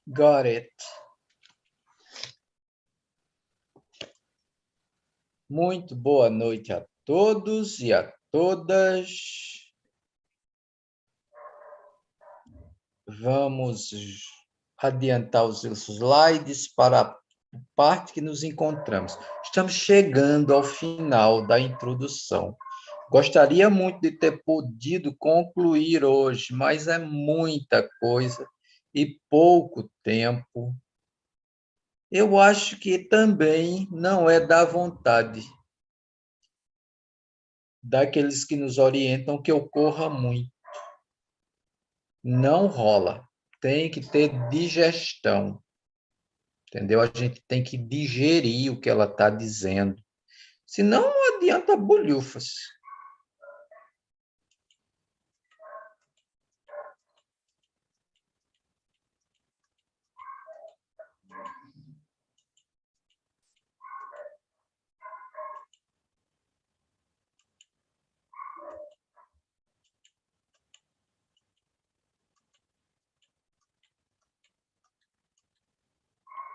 Got it. Muito boa noite a todos e a todas. Vamos adiantar os slides para a parte que nos encontramos. Estamos chegando ao final da introdução. Gostaria muito de ter podido concluir hoje, mas é muita coisa e pouco tempo. Eu acho que também não é da vontade daqueles que nos orientam que ocorra muito. Não rola. Tem que ter digestão. Entendeu? A gente tem que digerir o que ela está dizendo. Senão, não adianta bolhufas.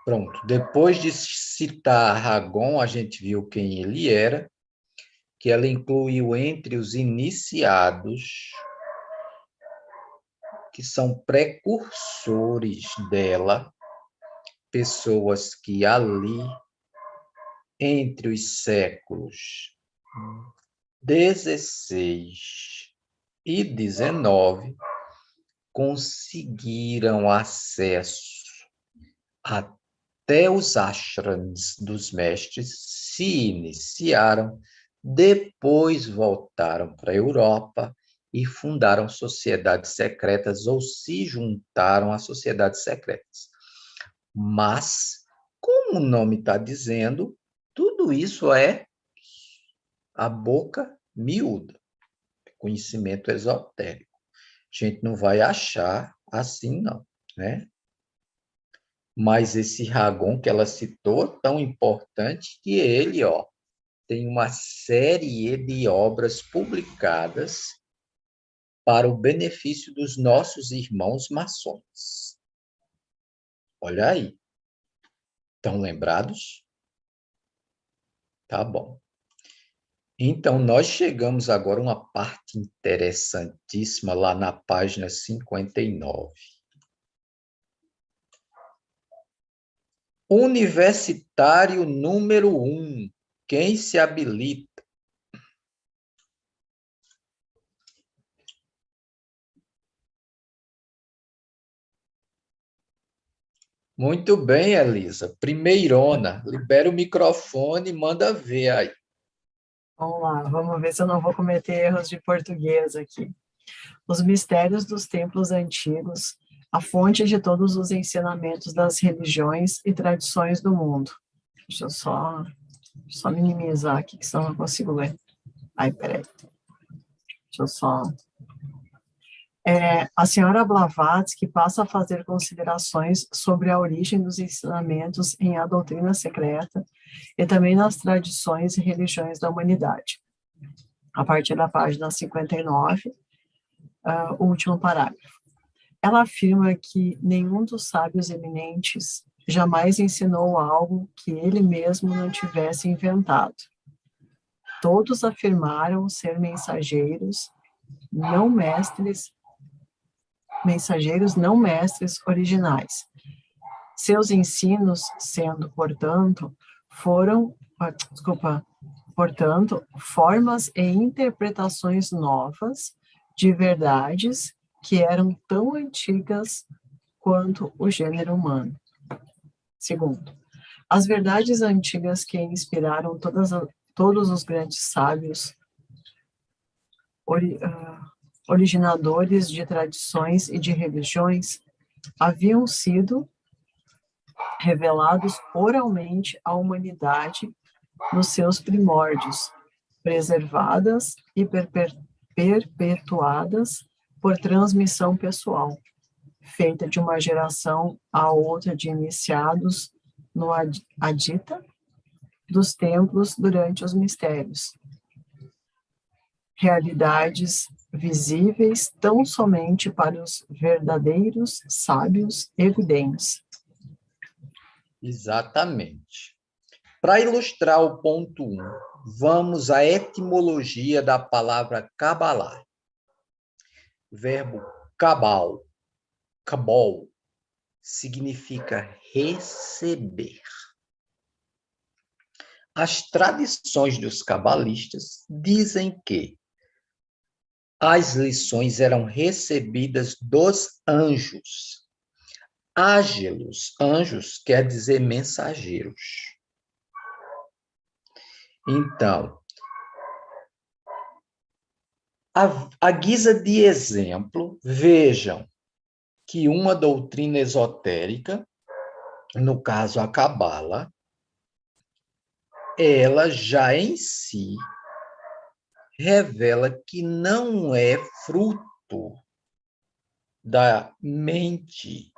Pronto. Depois de citar Ragon, a gente viu quem ele era, que ela incluiu entre os iniciados, que são precursores dela, pessoas que ali, entre os séculos 16 e 19, conseguiram acesso até os ashrams dos mestres, se iniciaram, depois voltaram para a Europa e fundaram sociedades secretas ou se juntaram a sociedades secretas. Mas, como o nome está dizendo, tudo isso é a boca miúda, conhecimento esotérico. A gente não vai achar assim, não, né? Mas esse Ragon que ela citou, tão importante que ele, tem uma série de obras publicadas para o benefício dos nossos irmãos maçons. Olha aí. Estão lembrados? Tá bom. Então, nós chegamos agora a uma parte interessantíssima lá na página 59. Universitário número 1. Quem se habilita? Muito bem, Elisa. Primeirona, libera o microfone e manda ver aí. Vamos lá, vamos ver se eu não vou cometer erros de português aqui. Os mistérios dos templos antigos, a fonte de todos os ensinamentos das religiões e tradições do mundo. Deixa eu só minimizar aqui, que senão eu não consigo ler. Ai, peraí. Deixa eu só... a senhora Blavatsky passa a fazer considerações sobre a origem dos ensinamentos em A Doutrina Secreta e também nas tradições e religiões da humanidade. A partir da página 59, o último parágrafo. Ela afirma que nenhum dos sábios eminentes jamais ensinou algo que ele mesmo não tivesse inventado. Todos afirmaram ser mensageiros não mestres originais. Seus ensinos, sendo, portanto, formas e interpretações novas de verdades que eram tão antigas quanto o gênero humano. Segundo, as verdades antigas que inspiraram todos os grandes sábios, originadores de tradições e de religiões, haviam sido revelados oralmente à humanidade nos seus primórdios, preservadas e perpetuadas por transmissão pessoal, feita de uma geração a outra de iniciados no adita dos templos durante os mistérios, realidades visíveis tão somente para os verdadeiros sábios evidentes. Exatamente. Para ilustrar o ponto 1, vamos à etimologia da palavra Kabbalah. Verbo cabal, cabal, significa receber. As tradições dos cabalistas dizem que as lições eram recebidas dos anjos. Ángelos, anjos quer dizer mensageiros. Então, à guisa de exemplo, vejam que uma doutrina esotérica, no caso a Cabala, ela já em si revela que não é fruto da mente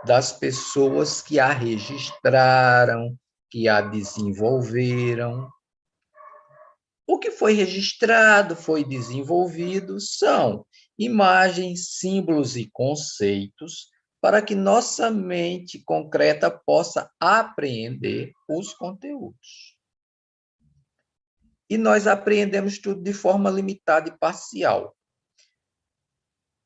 das pessoas que a registraram, que a desenvolveram. O que foi registrado, foi desenvolvido, são imagens, símbolos e conceitos para que nossa mente concreta possa apreender os conteúdos. E nós apreendemos tudo de forma limitada e parcial.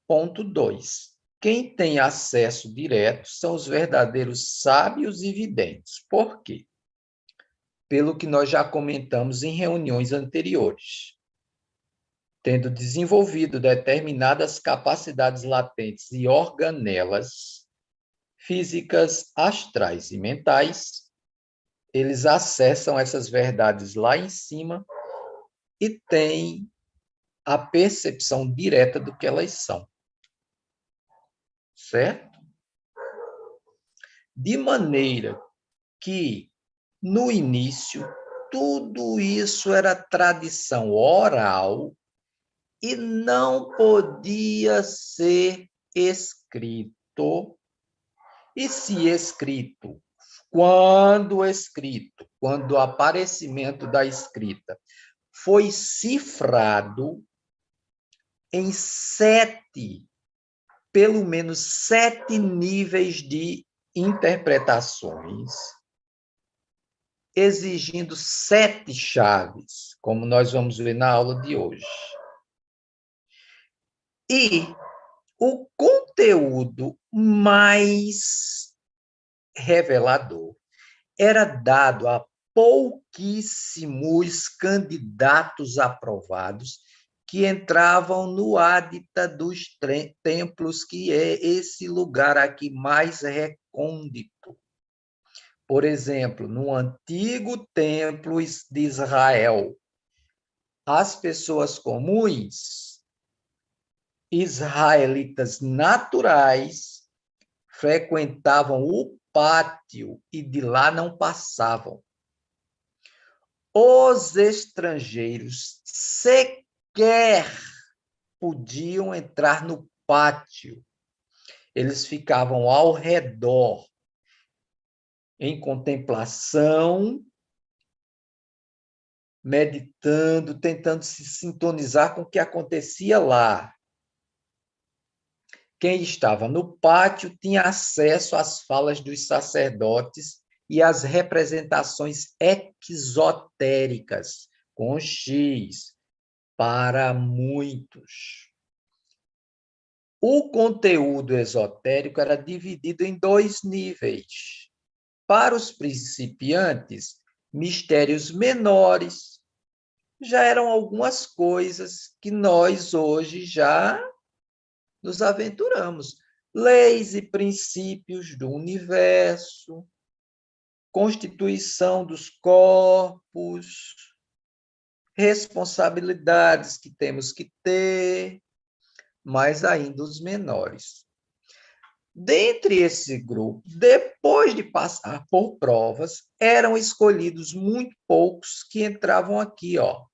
Ponto 2. Quem tem acesso direto são os verdadeiros sábios e videntes. Por quê? Pelo que nós já comentamos em reuniões anteriores. Tendo desenvolvido determinadas capacidades latentes e organelas físicas, astrais e mentais, eles acessam essas verdades lá em cima e têm a percepção direta do que elas são. Certo? De maneira que, no início, tudo isso era tradição oral e não podia ser escrito. E se escrito, quando o aparecimento da escrita foi cifrado em pelo menos 7 níveis de interpretações, exigindo 7 chaves, como nós vamos ver na aula de hoje. E o conteúdo mais revelador era dado a pouquíssimos candidatos aprovados que entravam no ádita dos templos, que é esse lugar aqui mais recôndito. Por exemplo, no antigo templo de Israel, as pessoas comuns, israelitas naturais, frequentavam o pátio e de lá não passavam. Os estrangeiros sequer podiam entrar no pátio. Eles ficavam ao redor, em contemplação, meditando, tentando se sintonizar com o que acontecia lá. Quem estava no pátio tinha acesso às falas dos sacerdotes e às representações exotéricas, com X, para muitos. O conteúdo esotérico era dividido em 2 níveis. Para os principiantes, mistérios menores já eram algumas coisas que nós hoje já nos aventuramos. Leis e princípios do universo, constituição dos corpos, responsabilidades que temos que ter, mas ainda os menores. Dentre esse grupo, depois de passar por provas, eram escolhidos muito poucos que entravam aqui, ó.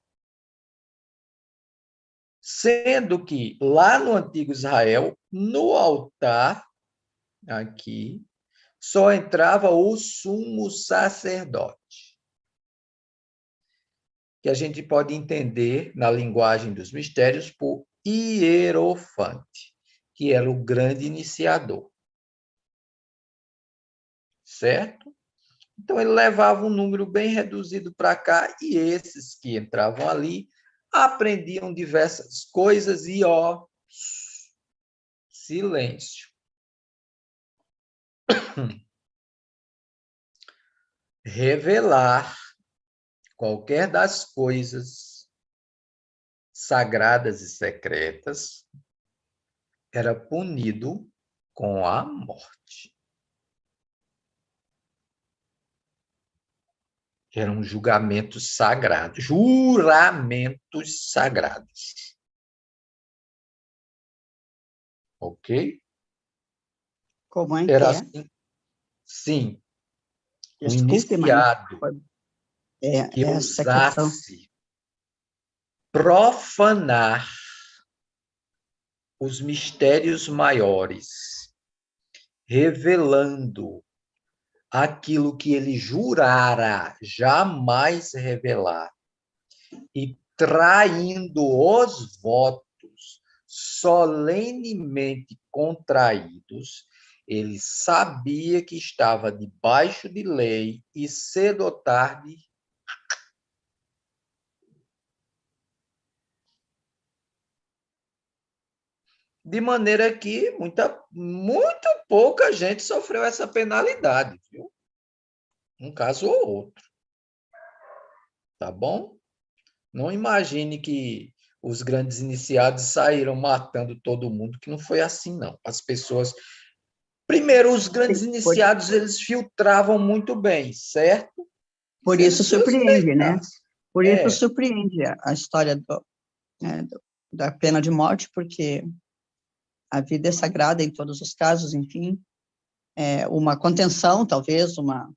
Sendo que lá no antigo Israel, no altar, aqui, só entrava o sumo sacerdote. que a gente pode entender na linguagem dos mistérios por Hierofante, que era o grande iniciador. Certo? Então, ele levava um número bem reduzido para cá, e esses que entravam ali aprendiam diversas coisas e, ó, silêncio. Revelar qualquer das coisas sagradas e secretas era punido com a morte. Eram julgamentos sagrados, juramentos sagrados. Ok? Como é que Era é? assim, sim, o Desculpe, mas iniciado que essa questão. ousasse profanar os mistérios maiores, revelando aquilo que ele jurara jamais revelar e traindo os votos solenemente contraídos, ele sabia que estava debaixo de lei e cedo ou tarde de maneira que muito pouca gente sofreu essa penalidade, viu? Um caso ou outro, tá bom? Não imagine que os grandes iniciados saíram matando todo mundo, que não foi assim, não. As pessoas... Primeiro, os grandes iniciados, eles filtravam muito bem, certo? Por Se isso eles surpreende, né? suspeitassem. Por isso surpreende a história da pena de morte, porque a vida é sagrada em todos os casos, enfim. Uma contenção, talvez, uma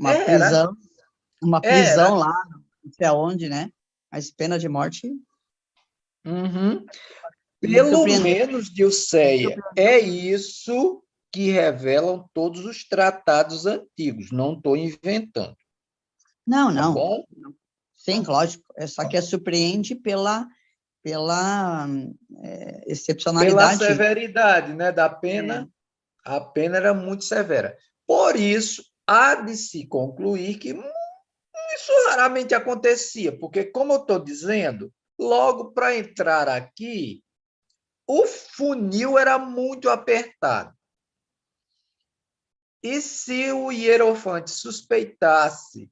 Era, prisão, uma prisão era. lá, não sei aonde, né? Mas pena de morte Uhum. me Pelo surpreendeu. menos, Dilceia, é isso que revelam todos os tratados antigos. Não estou inventando, Não, tá não. bom? Sim, lógico. Só que surpreende pela Pela excepcionalidade. severidade, né, da É, pena, a pena era muito severa. Por isso, há de se concluir que isso raramente acontecia, porque, como eu estou dizendo, logo para entrar aqui, o funil era muito apertado. E se o hierofante suspeitasse,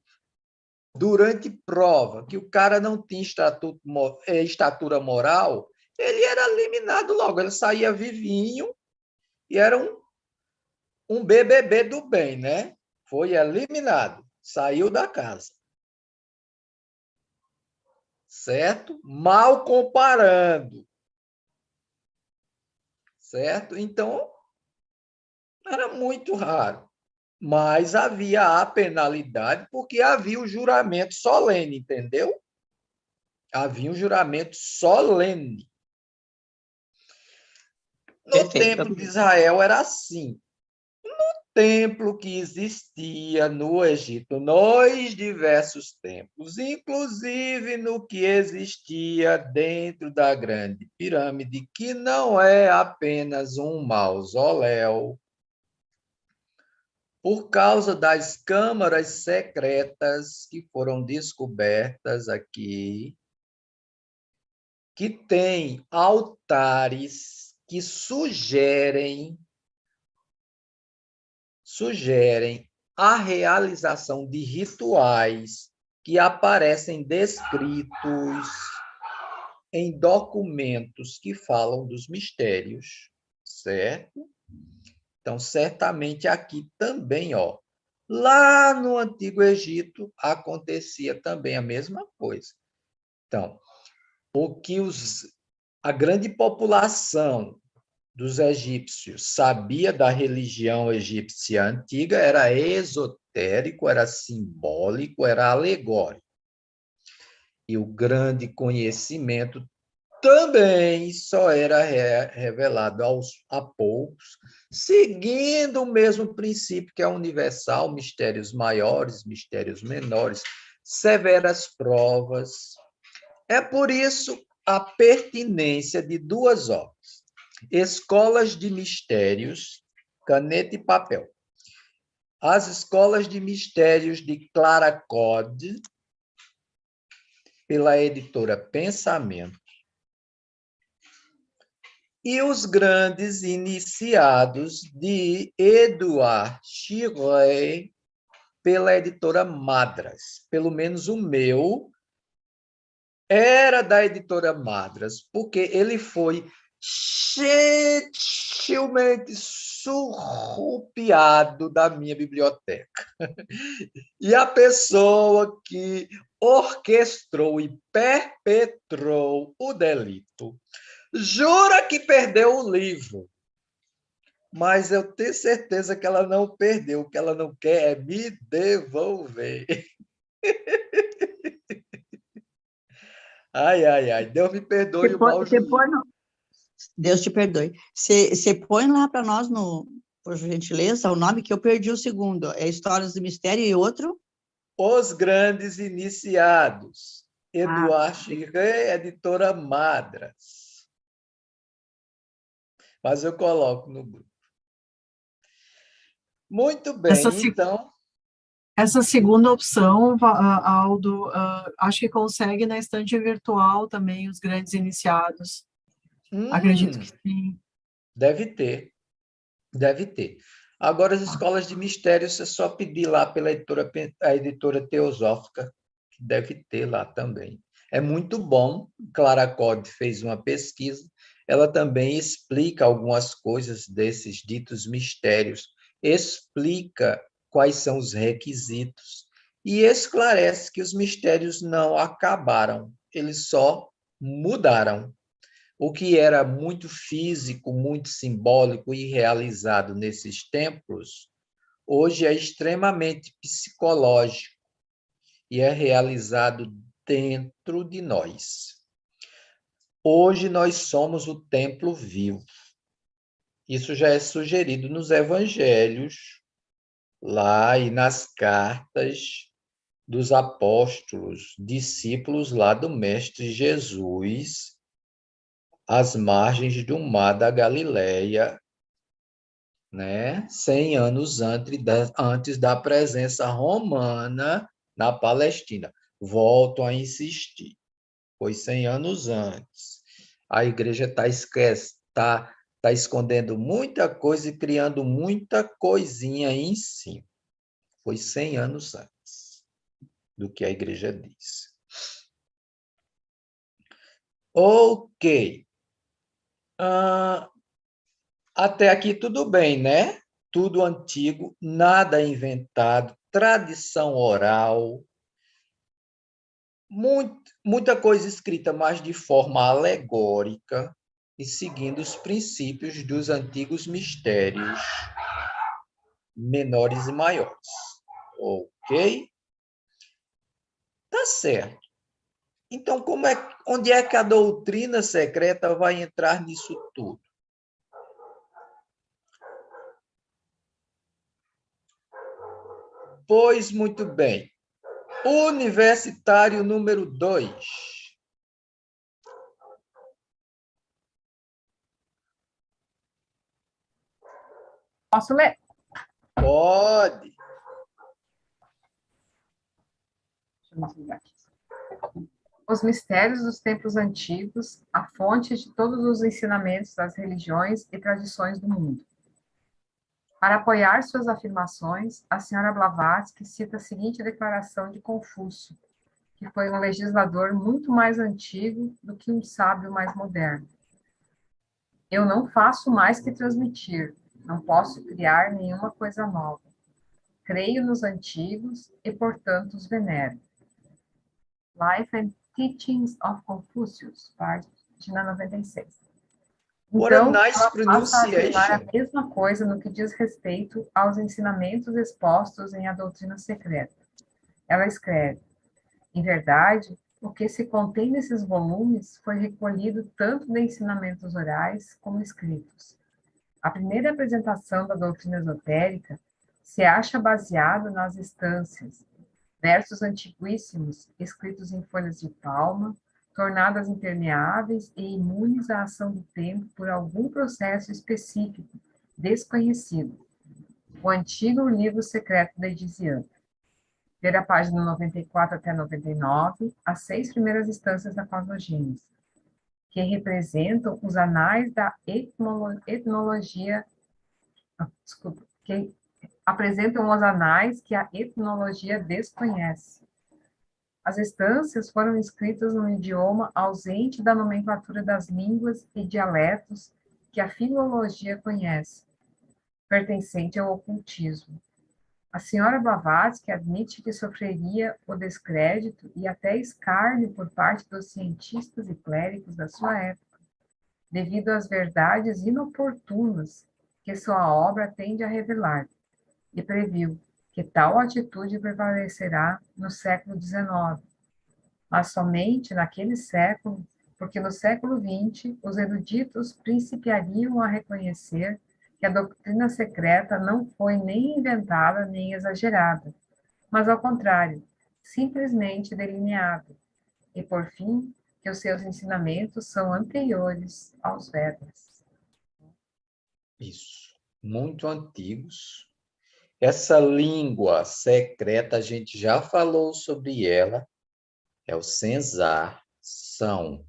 durante prova, que o cara não tinha estatura moral, ele era eliminado logo, ele saía vivinho e era um BBB do bem, né? Foi eliminado, saiu da casa. Certo? Mal comparando. Certo? Então, era muito raro. Mas havia a penalidade porque havia o juramento solene, entendeu? Havia um juramento solene. No perfeito. templo de Israel era assim. Templo que existia no Egito, nos diversos templos, inclusive no que existia dentro da Grande Pirâmide, que não é apenas um mausoléu, por causa das câmaras secretas que foram descobertas aqui, que tem altares que sugerem a realização de rituais que aparecem descritos em documentos que falam dos mistérios, certo? Então, certamente aqui também, ó, lá no Antigo Egito acontecia também a mesma coisa. Então, o que a grande população dos egípcios sabia da religião egípcia antiga era esotérico, era simbólico, era alegórico. E o grande conhecimento também só era revelado a poucos, seguindo o mesmo princípio que é universal, mistérios maiores, mistérios menores, severas provas. É por isso a pertinência de duas obras: Escolas de Mistérios, Caneta e Papel. As Escolas de Mistérios de Clara Cod, pela editora Pensamento, e Os Grandes Iniciados, de Edouard Chiré, pela editora Madras. Pelo menos o meu era da editora Madras, porque ele foi gentilmente surrupiado da minha biblioteca. E a pessoa que orquestrou e perpetrou o delito jura que perdeu o livro, mas eu tenho certeza que ela não perdeu. O que ela não quer é me devolver. Ai, ai, ai. Deus me perdoe o mau juízo. Deus te perdoe. Você põe lá para nós, por gentileza, o nome que eu perdi o segundo. É Histórias do Mistério e outro? Os Grandes Iniciados. Edouard Chiré, editora Madras. Mas eu coloco no grupo. Muito bem, então... Essa segunda opção, Aldo, acho que consegue na estante virtual também os Grandes Iniciados. Acredito que sim. Deve ter. Deve ter. Agora, as Escolas de Mistério, você só pedir lá pela a editora Teosófica, que deve ter lá também. É muito bom. Clara Cod fez uma pesquisa. Ela também explica algumas coisas desses ditos mistérios, explica quais são os requisitos e esclarece que os mistérios não acabaram, eles só mudaram. O que era muito físico, muito simbólico e realizado nesses templos, hoje é extremamente psicológico e é realizado dentro de nós. Hoje nós somos o templo vivo. Isso já é sugerido nos evangelhos, lá e nas cartas dos apóstolos, discípulos lá do Mestre Jesus, às margens do mar da Galileia, né? 100 anos antes da presença romana na Palestina. Volto a insistir, foi 100 anos antes. A igreja tá escondendo muita coisa e criando muita coisinha em cima. Foi 100 anos antes do que a igreja diz. Ok. Até aqui tudo bem, né? Tudo antigo, nada inventado, tradição oral, muita coisa escrita, mas de forma alegórica e seguindo os princípios dos antigos mistérios, menores e maiores. Ok? Tá certo. Então, onde é que a doutrina secreta vai entrar nisso tudo? Pois muito bem. Universitário número 2. Posso ler? Pode. Deixa eu desligar aqui. Os mistérios dos tempos antigos, a fonte de todos os ensinamentos das religiões e tradições do mundo. Para apoiar suas afirmações, a senhora Blavatsky cita a seguinte declaração de Confúcio, que foi um legislador muito mais antigo do que um sábio mais moderno. Eu não faço mais que transmitir, não posso criar nenhuma coisa nova. Creio nos antigos e, portanto, os venero. Life and Teachings of Confucius, página 96. Então, ela passa a afirmar a mesma coisa no que diz respeito aos ensinamentos expostos em A Doutrina Secreta. Ela escreve: em verdade, o que se contém nesses volumes foi recolhido tanto de ensinamentos orais como escritos. A primeira apresentação da doutrina esotérica se acha baseada nas instâncias versos antiguíssimos, escritos em folhas de palma, tornadas impermeáveis e imunes à ação do tempo por algum processo específico, desconhecido. O antigo livro secreto da Edisiana. Ver a página 94 até 99, as 6 primeiras instâncias da cosmogênese, que representam os anais da etnologia, que apresentam os anais que a etnologia desconhece. As instâncias foram escritas num idioma ausente da nomenclatura das línguas e dialetos que a filologia conhece, pertencente ao ocultismo. A senhora Blavatsky admite que sofreria o descrédito e até escárnio por parte dos cientistas e clérigos da sua época, devido às verdades inoportunas que sua obra tende a revelar, e previu que tal atitude prevalecerá no século XIX, mas somente naquele século, porque no século XX os eruditos principiariam a reconhecer que a doutrina secreta não foi nem inventada nem exagerada, mas, ao contrário, simplesmente delineada, e, por fim, que os seus ensinamentos são anteriores aos Vedas. Isso. Muito antigos. Essa língua secreta, a gente já falou sobre ela, é o Senzar, são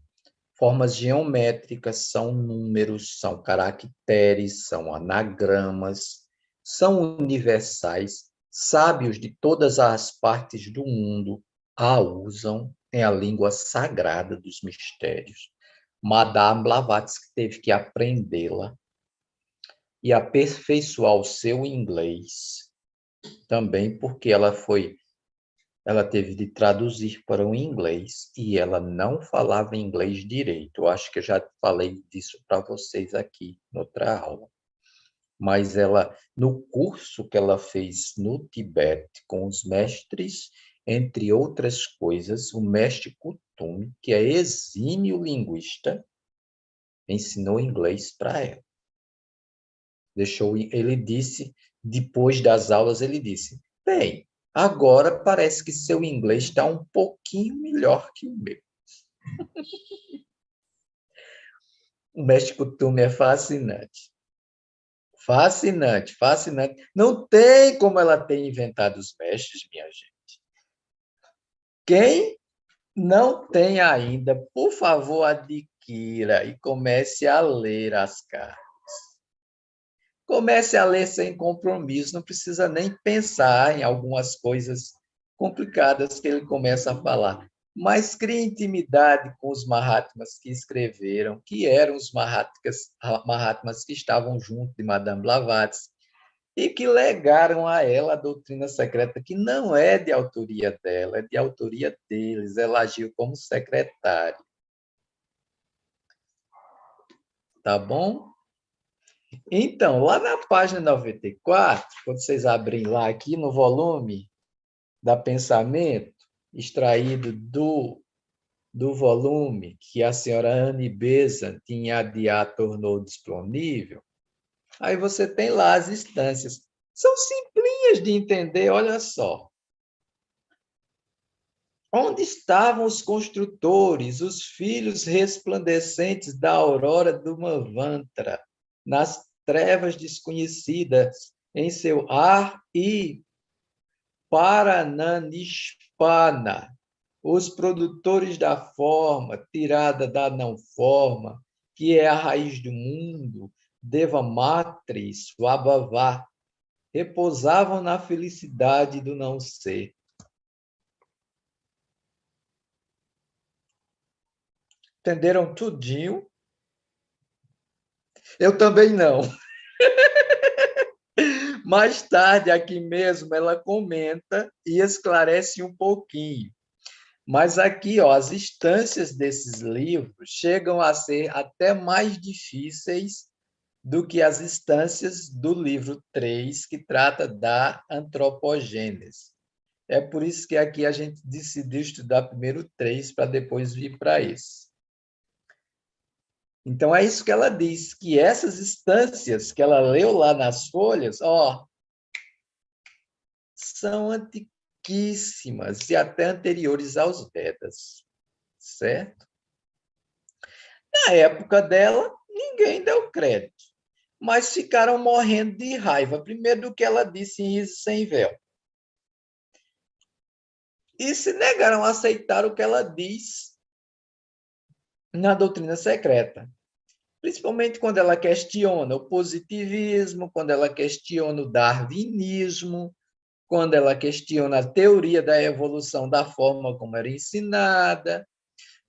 formas geométricas, são números, são caracteres, são anagramas, são universais, sábios de todas as partes do mundo a usam, é a língua sagrada dos mistérios. Madame Blavatsky teve que aprendê-la e aperfeiçoar o seu inglês, também porque ela teve de traduzir para o inglês e ela não falava inglês direito. Eu acho que eu já falei disso para vocês aqui, noutra aula. Mas ela, no curso que ela fez no Tibete com os mestres, entre outras coisas, o mestre Kuthumi, que é exímio linguista, ensinou inglês para ela. Ele disse, depois das aulas, ele disse, bem, agora parece que seu inglês está um pouquinho melhor que o meu. O mestre Kuthumi é fascinante. Fascinante, fascinante. Não tem como ela ter inventado os mestres, minha gente. Quem não tem ainda, por favor, adquira e comece a ler as cartas. Comece a ler sem compromisso, não precisa nem pensar em algumas coisas complicadas que ele começa a falar. Mas crie intimidade com os Mahatmas que escreveram, que eram os Mahatmas que estavam junto de Madame Blavatsky e que legaram a ela a doutrina secreta, que não é de autoria dela, é de autoria deles. Ela agiu como secretária. Tá bom? Então, lá na página 94, quando vocês abrirem lá aqui no volume da Pensamento, extraído do volume que a senhora Anne Besant tinha adiado, tornou disponível, aí você tem lá as instâncias. São simplinhas de entender, olha só. Onde estavam os construtores, os filhos resplandecentes da aurora do Manvantara, nas trevas desconhecidas, em seu ar e Parananishpana, os produtores da forma, tirada da não-forma, que é a raiz do mundo, Devamatri, Swabhava, repousavam na felicidade do não-ser. Entenderam tudinho? Eu também não. Mais tarde, aqui mesmo, ela comenta e esclarece um pouquinho. Mas aqui, ó, as instâncias desses livros chegam a ser até mais difíceis do que as instâncias do livro 3, que trata da antropogênese. É por isso que aqui a gente decidiu estudar primeiro 3 para depois vir para esse. Então, é isso que ela diz, que essas instâncias que ela leu lá nas folhas, ó, são antiquíssimas e até anteriores aos Vedas, certo? Na época dela, ninguém deu crédito, mas ficaram morrendo de raiva, primeiro do que ela disse em Riso Sem Véu. E se negaram a aceitar o que ela diz na doutrina secreta, principalmente quando ela questiona o positivismo, quando ela questiona o darwinismo, quando ela questiona a teoria da evolução da forma como era ensinada,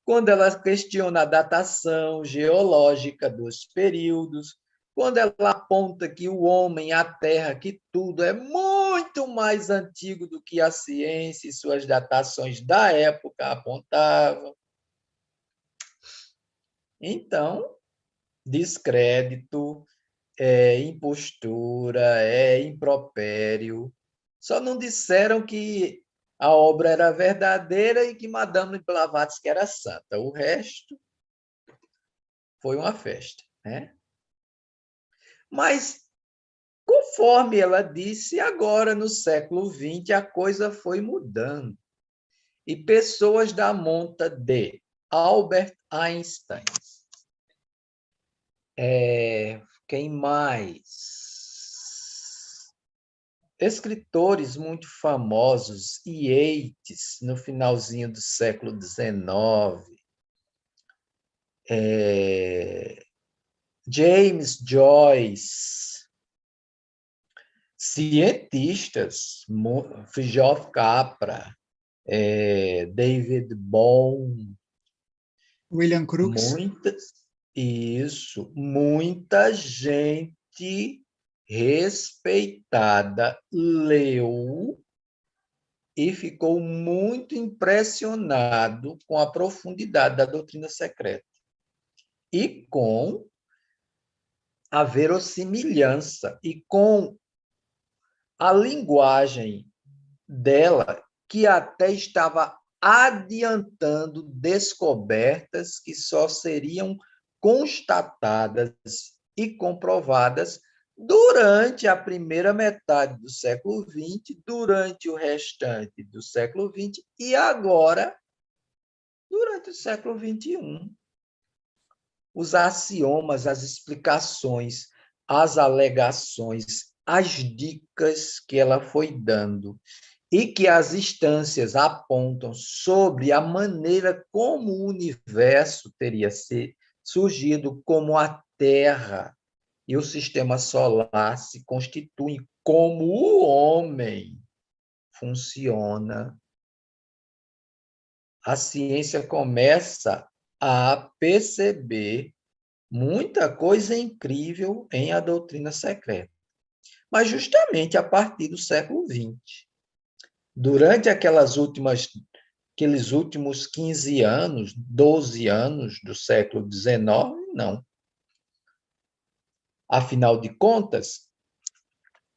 quando ela questiona a datação geológica dos períodos, quando ela aponta que o homem, a Terra, que tudo é muito mais antigo do que a ciência e suas datações da época apontavam. Então, descrédito, impostura, impropério. Só não disseram que a obra era verdadeira e que Madame Blavatsky era santa. O resto foi uma festa, né? Mas, conforme ela disse, agora, no século XX, a coisa foi mudando. E pessoas da monta de Albert Einstein, quem mais? Escritores muito famosos, Yeats, no finalzinho do século XIX, James Joyce, cientistas, Fritjof Capra, David Bohm, William Crookes. Muita gente respeitada leu e ficou muito impressionado com a profundidade da doutrina secreta e com a verossimilhança e com a linguagem dela, que até estava adiantando descobertas que só seriam constatadas e comprovadas durante a primeira metade do século XX, durante o restante do século XX e agora, durante o século XXI. Os axiomas, as explicações, as alegações, as dicas que ela foi dando e que as instâncias apontam sobre a maneira como o universo teria surgido, como a Terra e o sistema solar se constituem, como o homem funciona. A ciência começa a perceber muita coisa incrível em A Doutrina Secreta, mas justamente a partir do século XX. Durante aqueles últimos 15 anos, 12 anos do século XIX, não. Afinal de contas,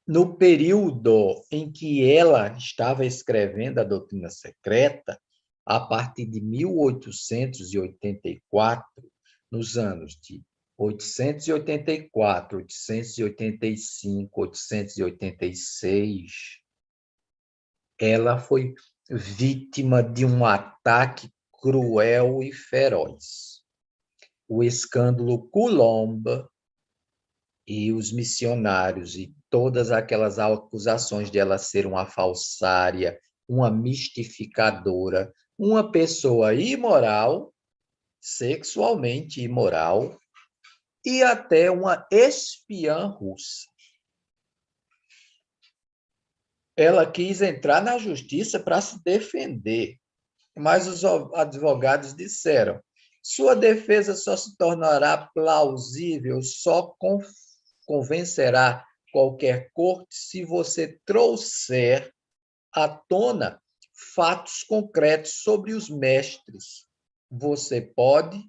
no período em que ela estava escrevendo A Doutrina Secreta, a partir de 1884, nos anos de 884, 885, 886, ela foi vítima de um ataque cruel e feroz. O escândalo Coulomb e os missionários e todas aquelas acusações de ela ser uma falsária, uma mistificadora, uma pessoa imoral, sexualmente imoral, e até uma espiã russa. Ela quis entrar na justiça para se defender, mas os advogados disseram: sua defesa só se tornará plausível, só convencerá qualquer corte se você trouxer à tona fatos concretos sobre os mestres. Você pode?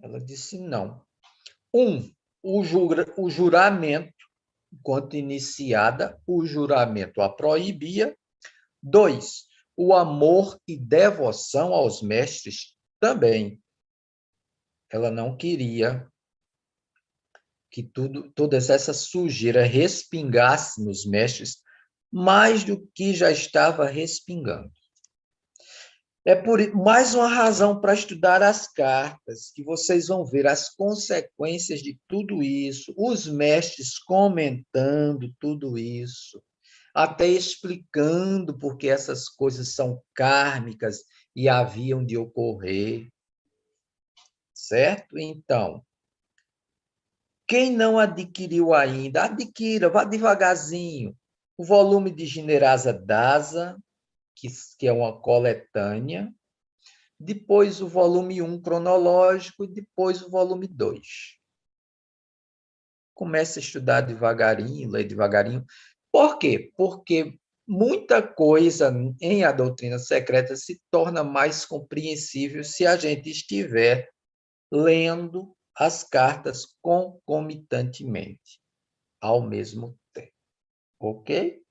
Ela disse não. O juramento, enquanto iniciada, o juramento a proibia. 2, o amor e devoção aos mestres também. Ela não queria que toda essa sujeira respingasse nos mestres, mais do que já estava respingando. É por mais uma razão para estudar as cartas, que vocês vão ver as consequências de tudo isso, os mestres comentando tudo isso, até explicando por que essas coisas são kármicas e haviam de ocorrer. Certo? Então, quem não adquiriu ainda, adquira, vá devagarzinho. O volume de Generasa Daza, que é uma coletânea, depois o volume 1 cronológico e depois o volume 2. Comece a estudar devagarinho, ler devagarinho. Por quê? Porque muita coisa em A Doutrina Secreta se torna mais compreensível se a gente estiver lendo as cartas concomitantemente, ao mesmo tempo. Ok?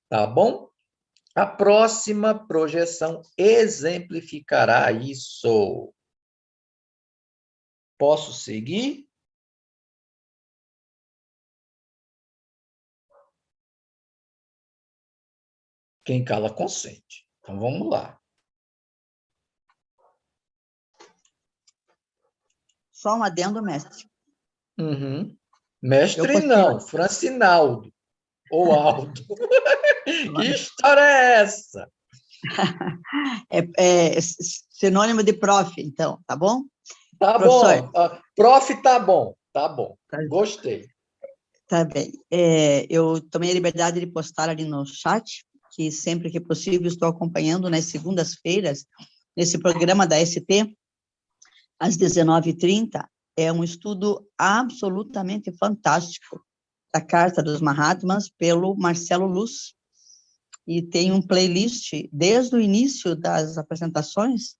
Tá bom? A próxima projeção exemplificará isso. Posso seguir? Quem cala consente. Então, vamos lá. Só um adendo, mestre. Uhum. Mestre não, Francinaldo. Ou Aldo. Que história é essa? É sinônimo de prof, então, tá bom? Tá Professor, bom. Prof, tá bom. Tá bom. Tá. Gostei. Tá bem. Eu tomei a liberdade de postar ali no chat, que sempre que possível estou acompanhando nas segundas-feiras, nesse programa da ST, às 19h30, é um estudo absolutamente fantástico da Carta dos Mahatmas, pelo Marcelo Luz, e tem um playlist desde o início das apresentações,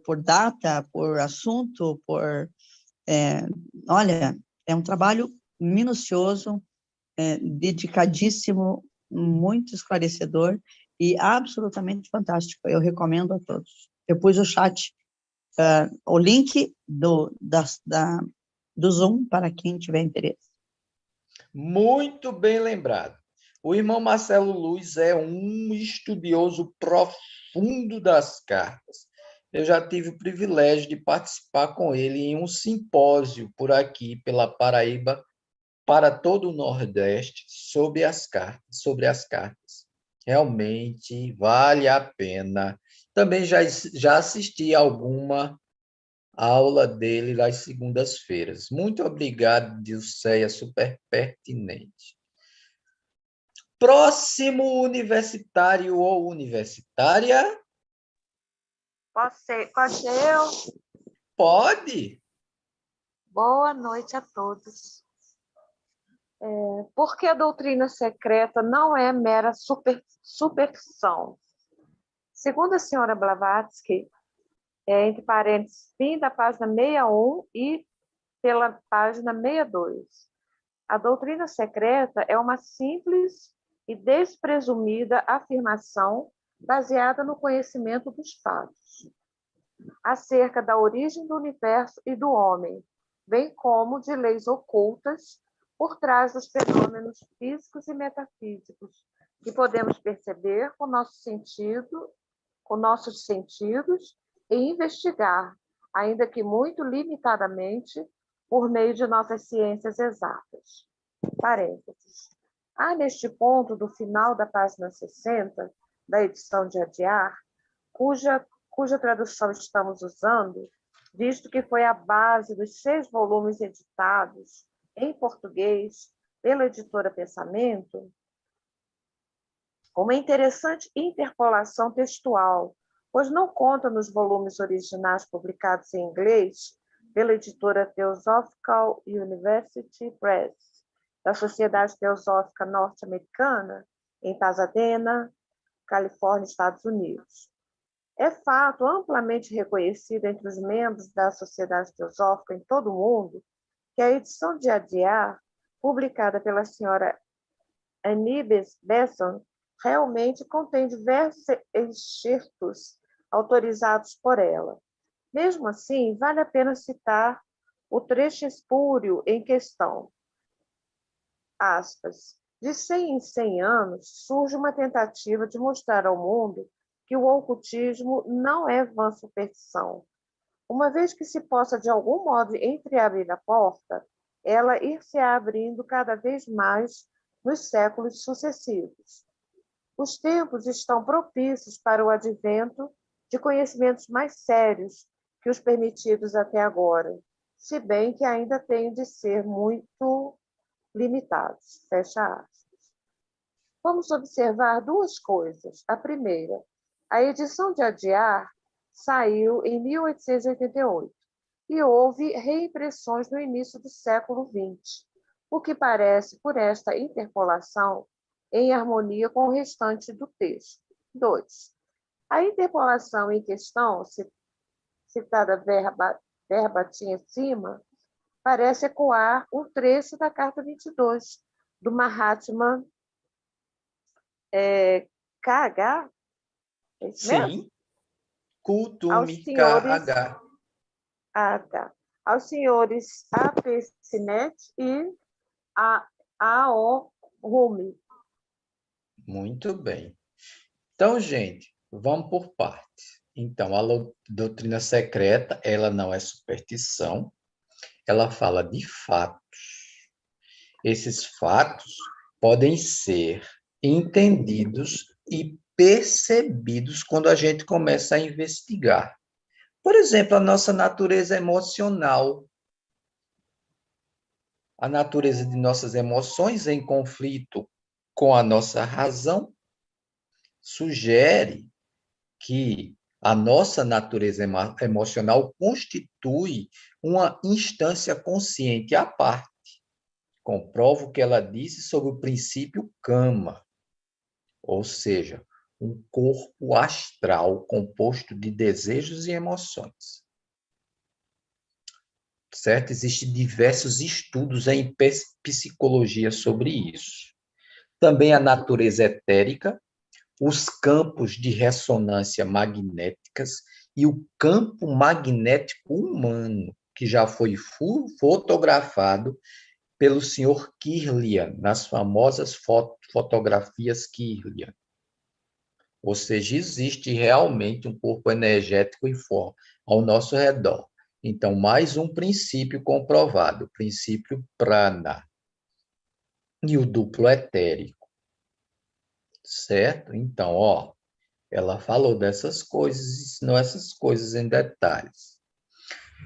por data, por assunto, olha, é um trabalho minucioso, dedicadíssimo, muito esclarecedor e absolutamente fantástico. Eu recomendo a todos. Eu pus o chat, o link do Zoom para quem tiver interesse. Muito bem lembrado. O irmão Marcelo Luz é um estudioso profundo das cartas. Eu já tive o privilégio de participar com ele em um simpósio por aqui, pela Paraíba, para todo o Nordeste, sobre as cartas. Realmente vale a pena. Também já assisti a alguma aula dele nas segundas-feiras. Muito obrigado, Dilceia, super pertinente. Próximo universitário ou universitária? Pode ser eu? Pode. Boa noite a todos. Porque a doutrina secreta não é mera superstição. Segundo a senhora Blavatsky, entre parênteses, fim da página 61 e pela página 62, a doutrina secreta é uma simples e despresumida afirmação baseada no conhecimento dos fatos, acerca da origem do universo e do homem, bem como de leis ocultas por trás dos fenômenos físicos e metafísicos que podemos perceber com nossos sentidos e investigar, ainda que muito limitadamente, por meio de nossas ciências exatas. Parênteses. Há neste ponto do final da página 60 da edição de Adyar, cuja tradução estamos usando, visto que foi a base dos 6 volumes editados em português pela editora Pensamento, uma interessante interpolação textual, pois não conta nos volumes originais publicados em inglês pela editora Theosophical University Press, da Sociedade Teosófica Norte-Americana, em Pasadena, Califórnia, Estados Unidos. É fato amplamente reconhecido entre os membros da Sociedade Teosófica em todo o mundo que a edição de Adyar, publicada pela senhora Annie Besson, realmente contém diversos excertos autorizados por ela. Mesmo assim, vale a pena citar o trecho espúrio em questão. aspas, de 100 em 100 anos, surge uma tentativa de mostrar ao mundo que o ocultismo não é vã superstição, uma vez que se possa, de algum modo, entreabrir a porta, ela ir se abrindo cada vez mais nos séculos sucessivos. Os tempos estão propícios para o advento de conhecimentos mais sérios que os permitidos até agora, se bem que ainda têm de ser muito limitados. Fecha aspas. Vamos observar duas coisas. A primeira, a edição de Adyar saiu em 1888 e houve reimpressões no início do século XX, o que parece, por esta interpolação, em harmonia com o restante do texto. 2. A interpolação em questão, citada verbatim acima, parece ecoar um trecho da Carta 22, do Mahatma KH, é isso mesmo? Sim, Kutumi Aos senhores, KH. tá. Aos senhores A.P. Sinet e A.O. Rumi. Muito bem. Então, gente, vamos por partes. Então, a doutrina secreta, ela não é superstição, ela fala de fatos. Esses fatos podem ser entendidos e percebidos quando a gente começa a investigar. Por exemplo, a nossa natureza emocional. A natureza de nossas emoções em conflito com a nossa razão sugere que a nossa natureza emocional constitui uma instância consciente à parte. Comprovo o que ela disse sobre o princípio Kama, ou seja, um corpo astral composto de desejos e emoções. Certo? Existem diversos estudos em psicologia sobre isso. Também a natureza etérica, os campos de ressonância magnéticas e o campo magnético humano, que já foi fotografado pelo senhor Kirlian, nas famosas fotografias Kirlian. Ou seja, existe realmente um corpo energético e forma ao nosso redor. Então, mais um princípio comprovado, o princípio prana e o duplo etérico. Certo? Então, ela falou dessas coisas, ensinou essas coisas em detalhes.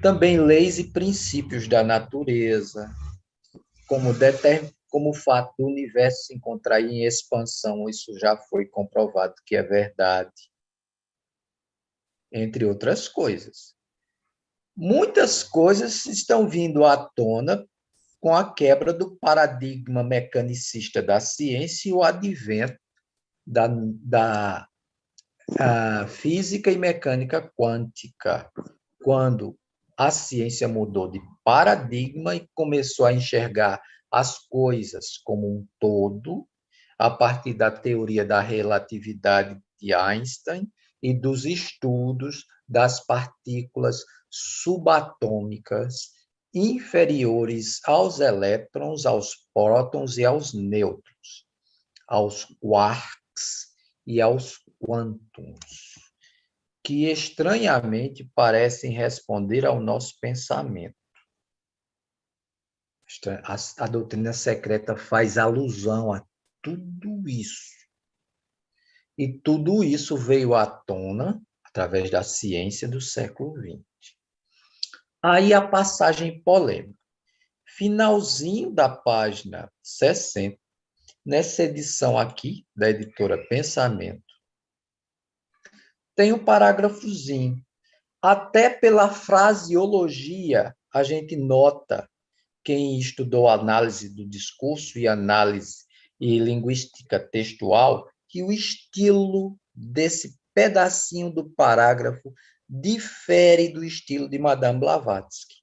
Também leis e princípios da natureza, como o fato do universo se encontrar em expansão, isso já foi comprovado que é verdade, entre outras coisas. Muitas coisas estão vindo à tona com a quebra do paradigma mecanicista da ciência e o advento da física e mecânica quântica, quando a ciência mudou de paradigma e começou a enxergar as coisas como um todo, a partir da teoria da relatividade de Einstein e dos estudos das partículas subatômicas inferiores aos elétrons, aos prótons e aos nêutrons, aos quarks e aos quântons, que estranhamente parecem responder ao nosso pensamento. A doutrina secreta faz alusão a tudo isso. E tudo isso veio à tona através da ciência do século XX. Aí a passagem polêmica. Finalzinho da página 60, nessa edição aqui, da editora Pensamento, tem um parágrafozinho. Até pela fraseologia, a gente nota, quem estudou análise do discurso e análise e linguística textual, que o estilo desse pedacinho do parágrafo difere do estilo de Madame Blavatsky.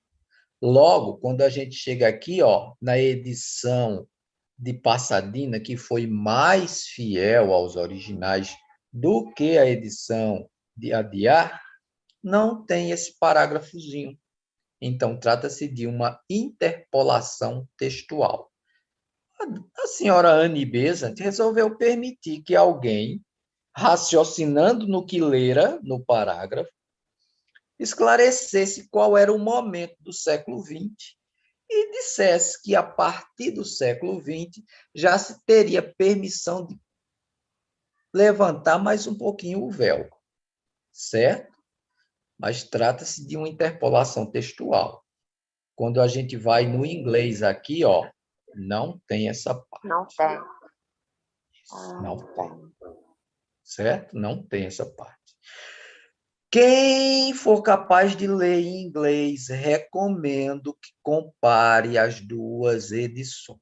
Logo, quando a gente chega aqui, na edição de Pasadena, que foi mais fiel aos originais do que a edição de Adyar, não tem esse parágrafozinho. Então, trata-se de uma interpolação textual. A senhora Annie Besant resolveu permitir que alguém, raciocinando no que lera no parágrafo, esclarecesse qual era o momento do século XX e dissesse que, a partir do século XX, já se teria permissão de levantar mais um pouquinho o véu, certo? Mas trata-se de uma interpolação textual. Quando a gente vai no inglês aqui, ó, não tem essa parte. Não tem. Não tem. Certo? Não tem essa parte. Quem for capaz de ler em inglês, recomendo que compare as duas edições.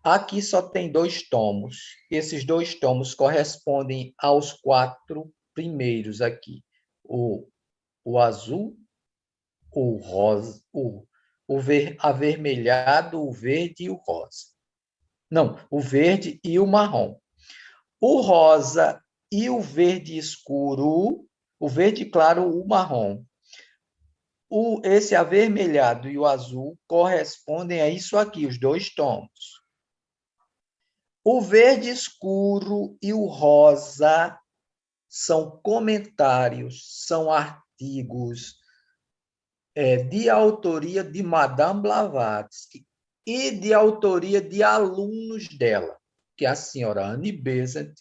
Aqui só tem 2 tomos. Esses 2 tomos correspondem aos 4 primeiros aqui. O azul, o rosa, avermelhado, o verde e o rosa. Não, o verde e o marrom. O rosa e o verde escuro, o verde claro, o marrom. Esse avermelhado e o azul correspondem a isso aqui, os 2 tons. O verde escuro e o rosa são comentários, são artigos de autoria de Madame Blavatsky e de autoria de alunos dela, que é a senhora Annie Besant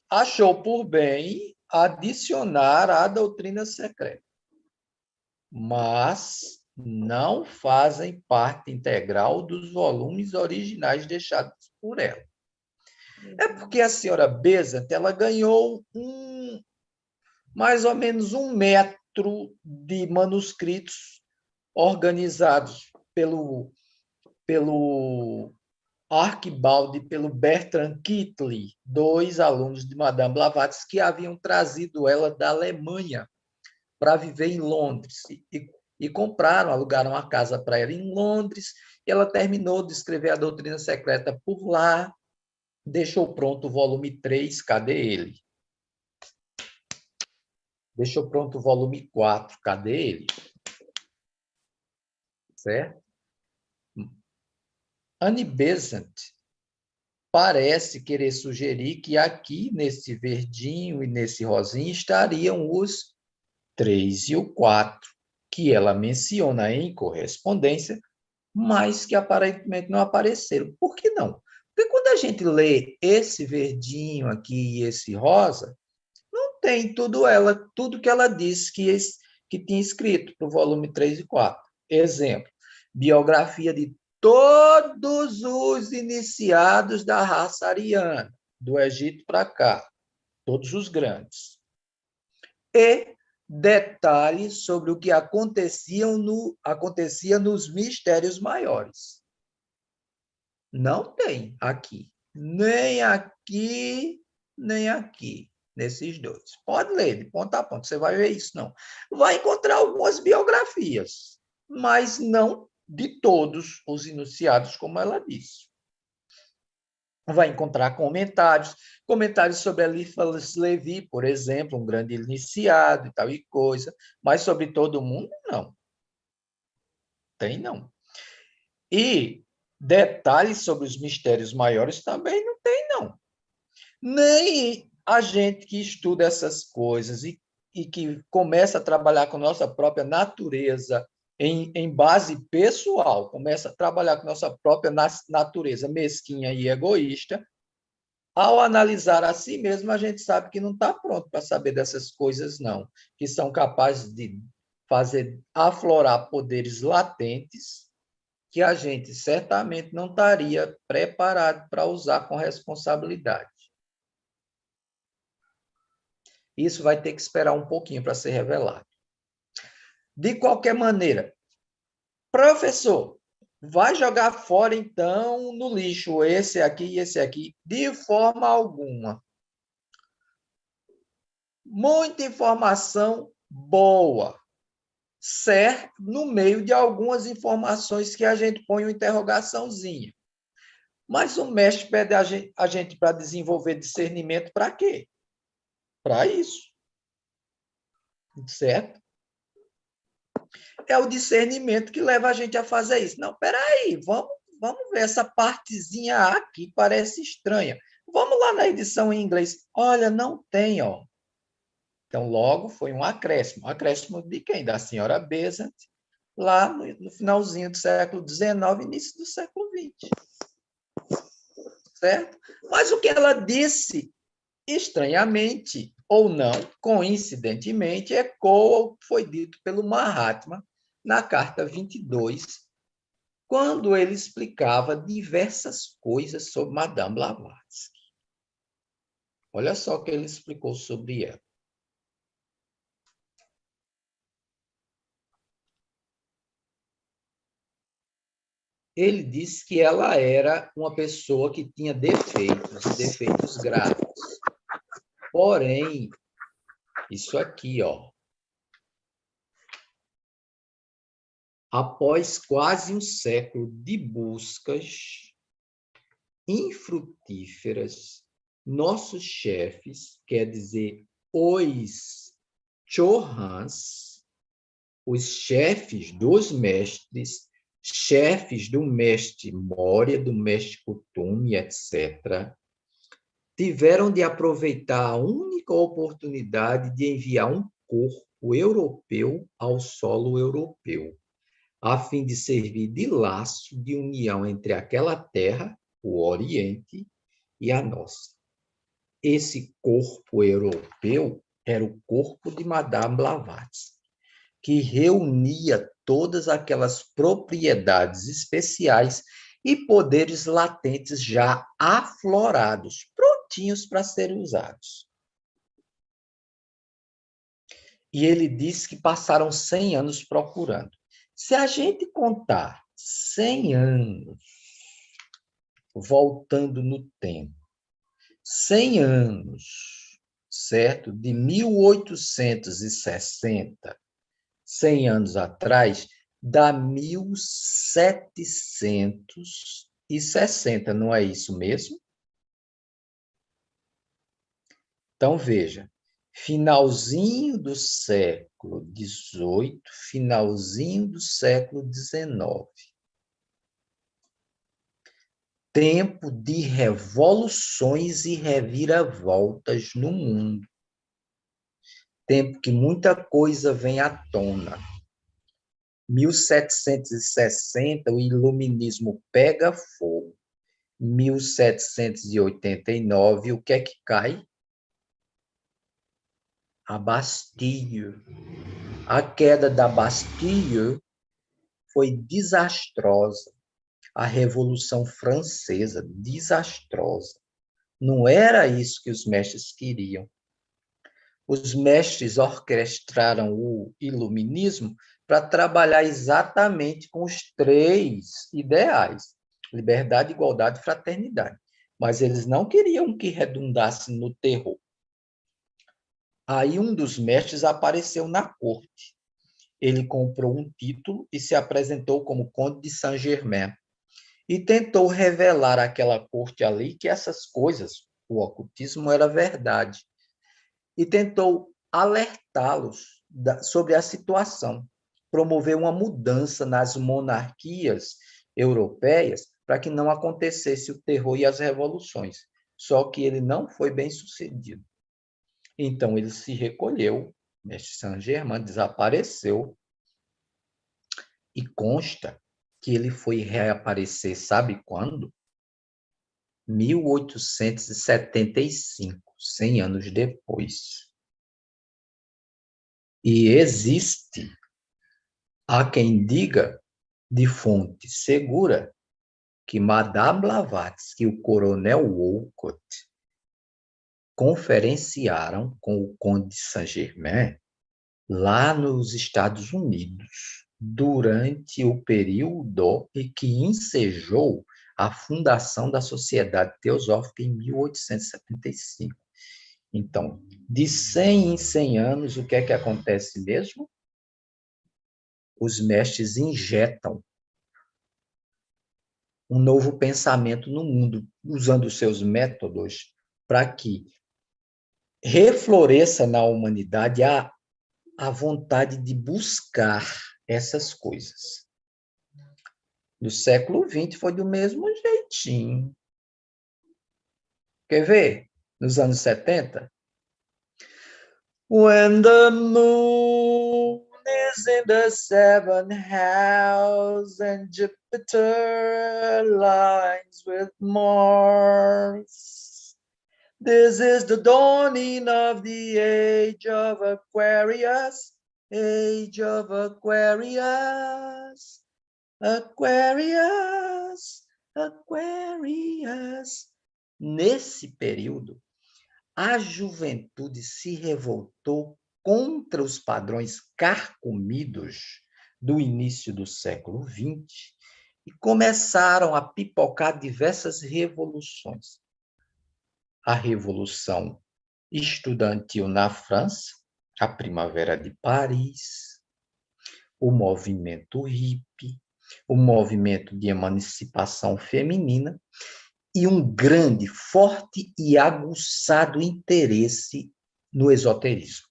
achou por bem adicionar à doutrina secreta, mas não fazem parte integral dos volumes originais deixados por ela. É porque a senhora Besant ela ganhou mais ou menos 1 metro de manuscritos organizados pelo Archibald e pelo Bertrand Kittler, 2 alunos de Madame Blavatsky que haviam trazido ela da Alemanha para viver em Londres e compraram, alugaram uma casa para ela em Londres, e ela terminou de escrever a doutrina secreta por lá, deixou pronto o volume 3, cadê ele? Deixou pronto o volume 4, cadê ele? Certo? Annie Besant parece querer sugerir que aqui, nesse verdinho e nesse rosinho, estariam os 3 e o 4, que ela menciona em correspondência, mas que aparentemente não apareceram. Por que não? Porque quando a gente lê esse verdinho aqui e esse rosa, não tem tudo que ela disse que tinha escrito para o volume 3 e 4. Exemplo, biografia de todos os iniciados da raça ariana, do Egito para cá, todos os grandes. E detalhes sobre o que acontecia nos mistérios maiores. Não tem aqui. Nem aqui, nem aqui, nesses 2. Pode ler, de ponta a ponta, você vai ver isso, não. Vai encontrar algumas biografias, mas não de todos os iniciados, como ela disse. Vai encontrar comentários sobre Eliphas Levi, por exemplo, um grande iniciado e tal e coisa, mas sobre todo mundo, não. Tem, não. E detalhes sobre os mistérios maiores também não tem, não. Nem a gente que estuda essas coisas e que começa a trabalhar com nossa própria natureza em base pessoal, começa a trabalhar com nossa própria natureza mesquinha e egoísta, ao analisar a si mesmo, a gente sabe que não está pronto para saber dessas coisas, não, que são capazes de fazer aflorar poderes latentes que a gente certamente não estaria preparado para usar com responsabilidade. Isso vai ter que esperar um pouquinho para ser revelado. De qualquer maneira, professor, vai jogar fora, então, no lixo esse aqui e esse aqui? De forma alguma. Muita informação boa, certo? No meio de algumas informações que a gente põe uma interrogaçãozinha. Mas o mestre pede a gente para desenvolver discernimento para quê? Para isso. Certo? É o discernimento que leva a gente a fazer isso. Não, peraí, vamos ver essa partezinha aqui, parece estranha. Vamos lá na edição em inglês. Olha, não tem, ó. Então, logo, foi um acréscimo. Acréscimo de quem? Da senhora Besant, lá no finalzinho do século XIX, início do século XX. Certo? Mas o que ela disse, estranhamente ou não, coincidentemente, ecoa o que foi dito pelo Mahatma na carta 22, quando ele explicava diversas coisas sobre Madame Blavatsky. Olha só o que ele explicou sobre ela. Ele disse que ela era uma pessoa que tinha defeitos graves. Porém, isso aqui, ó, após quase um século de buscas infrutíferas, nossos chefes, quer dizer, os Chohans, os chefes dos mestres, chefes do mestre Moria, do mestre Kuthumi, etc., tiveram de aproveitar a única oportunidade de enviar um corpo europeu ao solo europeu, a fim de servir de laço de união entre aquela terra, o Oriente, e a nossa. Esse corpo europeu era o corpo de Madame Blavatsky, que reunia todas aquelas propriedades especiais e poderes latentes já aflorados, prontinhos para serem usados. E ele disse que passaram 100 anos procurando. Se a gente contar 100 anos voltando no tempo, 100 anos, certo? De 1860, 100 anos atrás, dá 1760, não é isso mesmo? Então, veja, finalzinho do século XVIII, finalzinho do século XIX. Tempo de revoluções e reviravoltas no mundo. Tempo que muita coisa vem à tona. 1760, o iluminismo pega fogo. 1789, o que é que cai? A Bastille. A queda da Bastille foi desastrosa. A Revolução Francesa, desastrosa. Não era isso que os mestres queriam. Os mestres orquestraram o iluminismo para trabalhar exatamente com os 3 ideais: liberdade, igualdade e fraternidade. Mas eles não queriam que redundasse no terror. Aí um dos mestres apareceu na corte. Ele comprou um título e se apresentou como Conde de Saint-Germain e tentou revelar àquela corte ali que essas coisas, o ocultismo, era verdade. E tentou alertá-los sobre a situação, promover uma mudança nas monarquias europeias para que não acontecesse o terror e as revoluções. Só que ele não foi bem sucedido. Então, ele se recolheu, mestre Saint-Germain desapareceu, e consta que ele foi reaparecer, sabe quando? 1875, 100 anos depois. E existe, há quem diga, de fonte segura, que Madame Blavatsky e o coronel Wolcott conferenciaram com o Conde de Saint-Germain lá nos Estados Unidos, durante o período em que ensejou a fundação da Sociedade Teosófica em 1875. Então, de 100 em 100 anos, o que é que acontece mesmo? Os mestres injetam um novo pensamento no mundo, usando os seus métodos para que refloresça na humanidade a vontade de buscar essas coisas. No século XX foi do mesmo jeitinho. Quer ver? Nos anos 70? When the moon is in the seventh house and Jupiter aligns with Mars. This is the dawning of the age of Aquarius, age of Aquarius, Aquarius, Aquarius. Nesse período, a juventude se revoltou contra os padrões carcomidos do início do século XX e começaram a pipocar diversas revoluções. A Revolução Estudantil na França, a Primavera de Paris, o movimento hippie, o movimento de emancipação feminina e um grande, forte e aguçado interesse no esoterismo.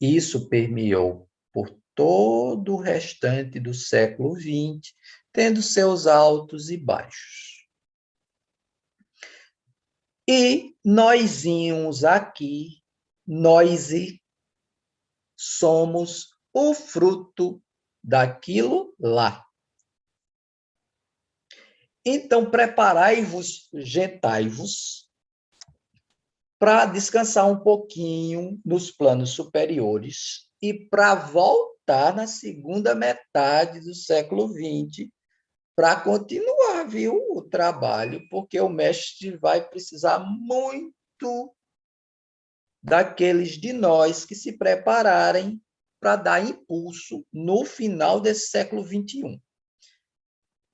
Isso permeou por todo o restante do século XX, tendo seus altos e baixos. E nós aqui, nós somos o fruto daquilo lá. Então, preparai-vos, gentai-vos, para descansar um pouquinho nos planos superiores e para voltar na segunda metade do século XX para continuar, viu, o trabalho, porque o mestre vai precisar muito daqueles de nós que se prepararem para dar impulso no final desse século XXI.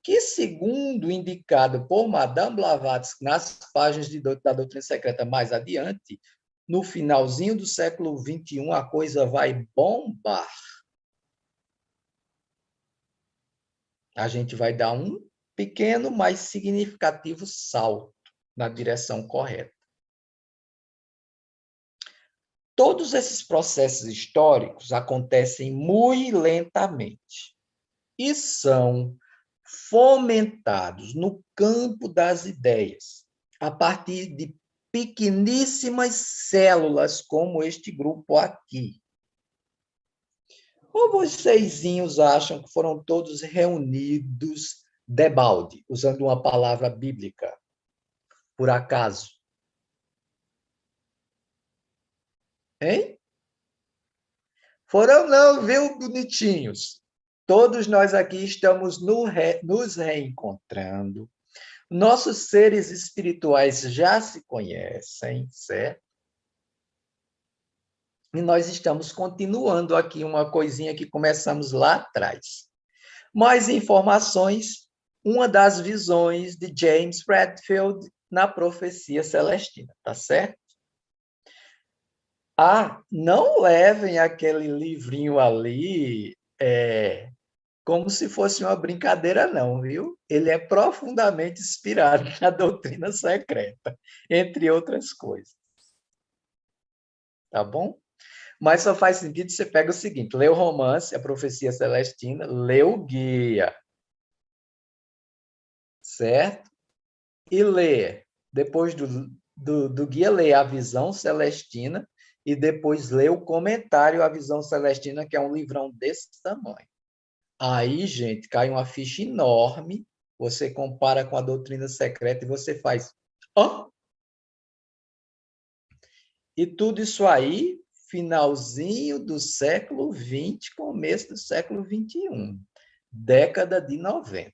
Que, segundo indicado por Madame Blavatsky nas páginas da Doutrina Secreta mais adiante, no finalzinho do século XXI a coisa vai bombar. A gente vai dar um pequeno, mas significativo salto na direção correta. Todos esses processos históricos acontecem muito lentamente e são fomentados no campo das ideias, a partir de pequeníssimas células como este grupo aqui. Ou vocês acham que foram todos reunidos debalde, usando uma palavra bíblica, por acaso? Hein? Foram não, viu, bonitinhos? Todos nós aqui estamos nos reencontrando. Nossos seres espirituais já se conhecem, certo? E nós estamos continuando aqui uma coisinha que começamos lá atrás. Mais informações, uma das visões de James Bradfield na Profecia Celestina, tá certo? Não levem aquele livrinho ali como se fosse uma brincadeira, não, viu? Ele é profundamente inspirado na doutrina secreta, entre outras coisas. Tá bom? Mas só faz sentido você pega o seguinte, lê o romance, a Profecia Celestina, lê o guia, certo? E lê, depois do guia, lê a Visão Celestina e depois lê o comentário à Visão Celestina, que é um livrão desse tamanho. Aí, gente, cai uma ficha enorme, você compara com a doutrina secreta e você faz... E tudo isso aí, finalzinho do século XX, começo do século XXI, década de 90.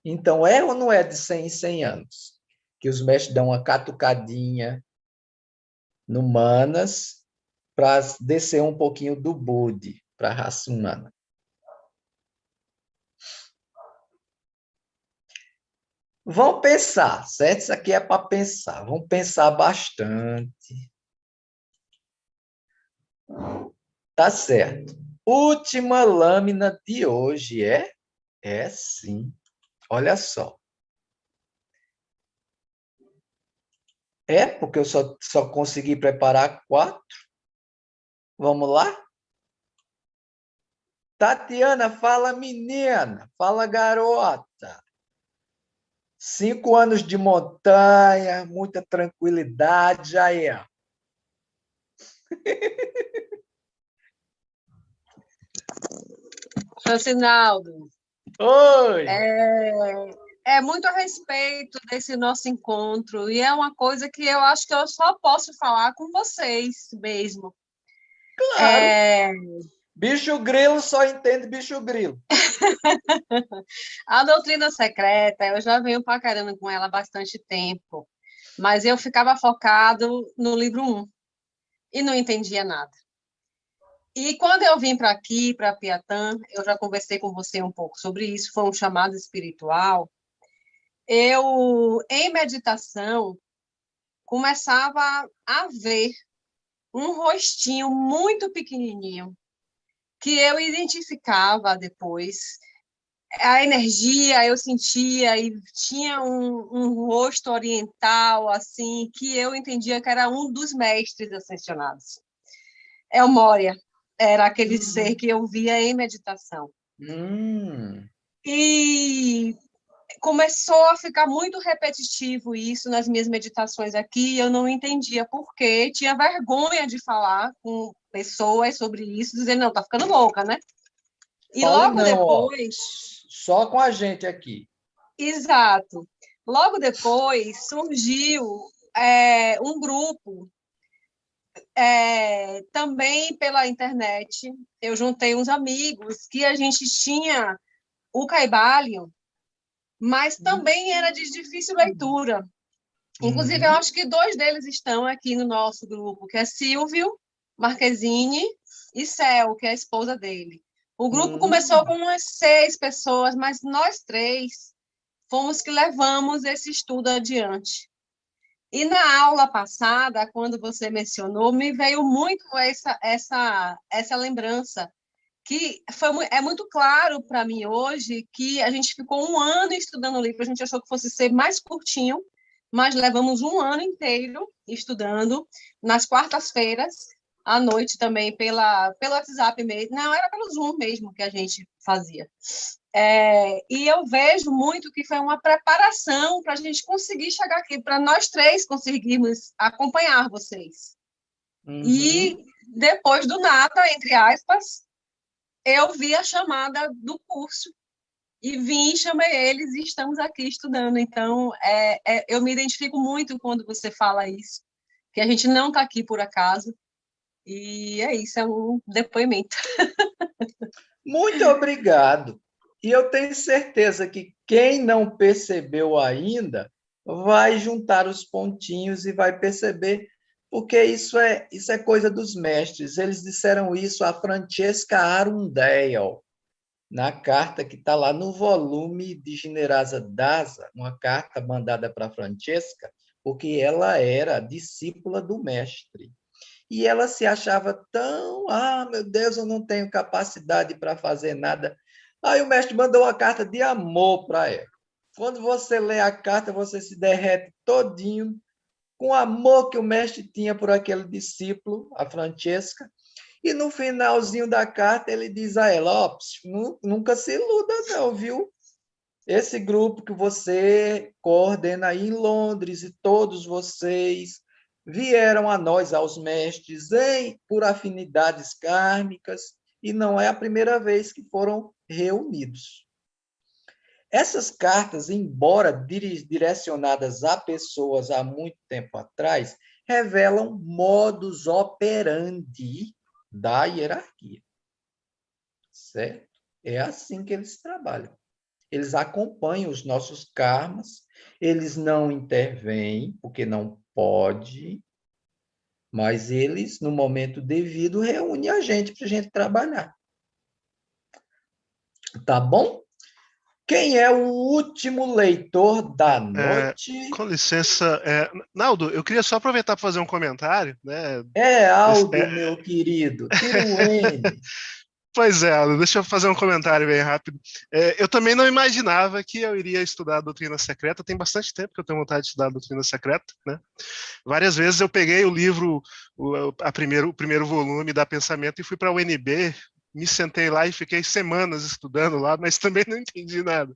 Então, é ou não é de 100 em 100 anos? Que os mestres dão uma catucadinha no Manas para descer um pouquinho do Budi para a raça humana. Vão pensar, certo? Isso aqui é para pensar. Vão pensar bastante. Tá certo. Última lâmina de hoje é? É sim. Olha só. É, porque eu só consegui preparar 4. Vamos lá? Tatiana, fala menina, fala garota. 5 anos de montanha, muita tranquilidade, aí, ó. Francinaldo, Oi! é muito a respeito desse nosso encontro, e é uma coisa que eu acho que eu só posso falar com vocês mesmo. Claro, bicho grilo só entende bicho grilo. A doutrina secreta, eu já venho paquerando com ela há bastante tempo, mas eu ficava focado no livro 1 e não entendia nada. E quando eu vim para aqui, para Piatã, eu já conversei com você um pouco sobre isso, foi um chamado espiritual. Eu, em meditação, começava a ver um rostinho muito pequenininho, que eu identificava depois. A energia eu sentia e tinha um rosto oriental, assim, que eu entendia que era um dos mestres ascensionados. É o Moria, era aquele ser que eu via em meditação. E começou a ficar muito repetitivo isso nas minhas meditações aqui, eu não entendia por quê, tinha vergonha de falar com pessoas sobre isso, dizendo, não, tá ficando louca, né? E Fale logo não, ó. depois... Só com a gente aqui. Exato. Logo depois surgiu um grupo, também pela internet. Eu juntei uns amigos que a gente tinha o Caibalho, mas também era de difícil leitura. Inclusive, eu acho que 2 deles estão aqui no nosso grupo, que é Silvio Marquezine e Cel, que é a esposa dele. O grupo começou com umas 6 pessoas, mas nós 3 fomos que levamos esse estudo adiante. E na aula passada, quando você mencionou, me veio muito essa lembrança, que é muito claro para mim hoje que a gente ficou 1 ano estudando o livro, a gente achou que fosse ser mais curtinho, mas levamos 1 ano inteiro estudando, nas quartas-feiras, à noite também, pelo WhatsApp mesmo, não, era pelo Zoom mesmo que a gente fazia. E eu vejo muito que foi uma preparação para a gente conseguir chegar aqui, para nós 3 conseguirmos acompanhar vocês. E depois do nada, entre aspas, eu vi a chamada do curso e vim, chamei eles e estamos aqui estudando. Então, eu me identifico muito quando você fala isso, que a gente não está aqui por acaso. E é isso, é um depoimento. Muito obrigado. E eu tenho certeza que quem não percebeu ainda vai juntar os pontinhos e vai perceber, porque isso é coisa dos mestres. Eles disseram isso a Francesca Arundel, na carta que está lá no volume de Generasa Daza, uma carta mandada para Francesca, porque ela era discípula do mestre. E ela se achava tão, meu Deus, eu não tenho capacidade para fazer nada. Aí o mestre mandou uma carta de amor para ela. Quando você lê a carta, você se derrete todinho com o amor que o mestre tinha por aquele discípulo, a Francesca. E no finalzinho da carta ele diz a ela, nunca se iluda não, viu? Esse grupo que você coordena aí em Londres e todos vocês vieram a nós, aos mestres, por afinidades kármicas, e não é a primeira vez que foram reunidos. Essas cartas, embora direcionadas a pessoas há muito tempo atrás, revelam modus operandi da hierarquia. Certo? É assim que eles trabalham. Eles acompanham os nossos karmas, eles não intervêm, porque não pode, mas eles, no momento devido, reúnem a gente para a gente trabalhar. Tá bom? Quem é o último leitor da noite? Com licença, Naldo, eu queria só aproveitar para fazer um comentário, né? Aldo, meu querido, tira um N. Pois é, Aldo, deixa eu fazer um comentário bem rápido. Eu também não imaginava que eu iria estudar a doutrina secreta. Tem bastante tempo que eu tenho vontade de estudar a doutrina secreta, né? Várias vezes eu peguei o livro, o primeiro volume da Pensamento e fui para a UNB, me sentei lá e fiquei semanas estudando lá, mas também não entendi nada.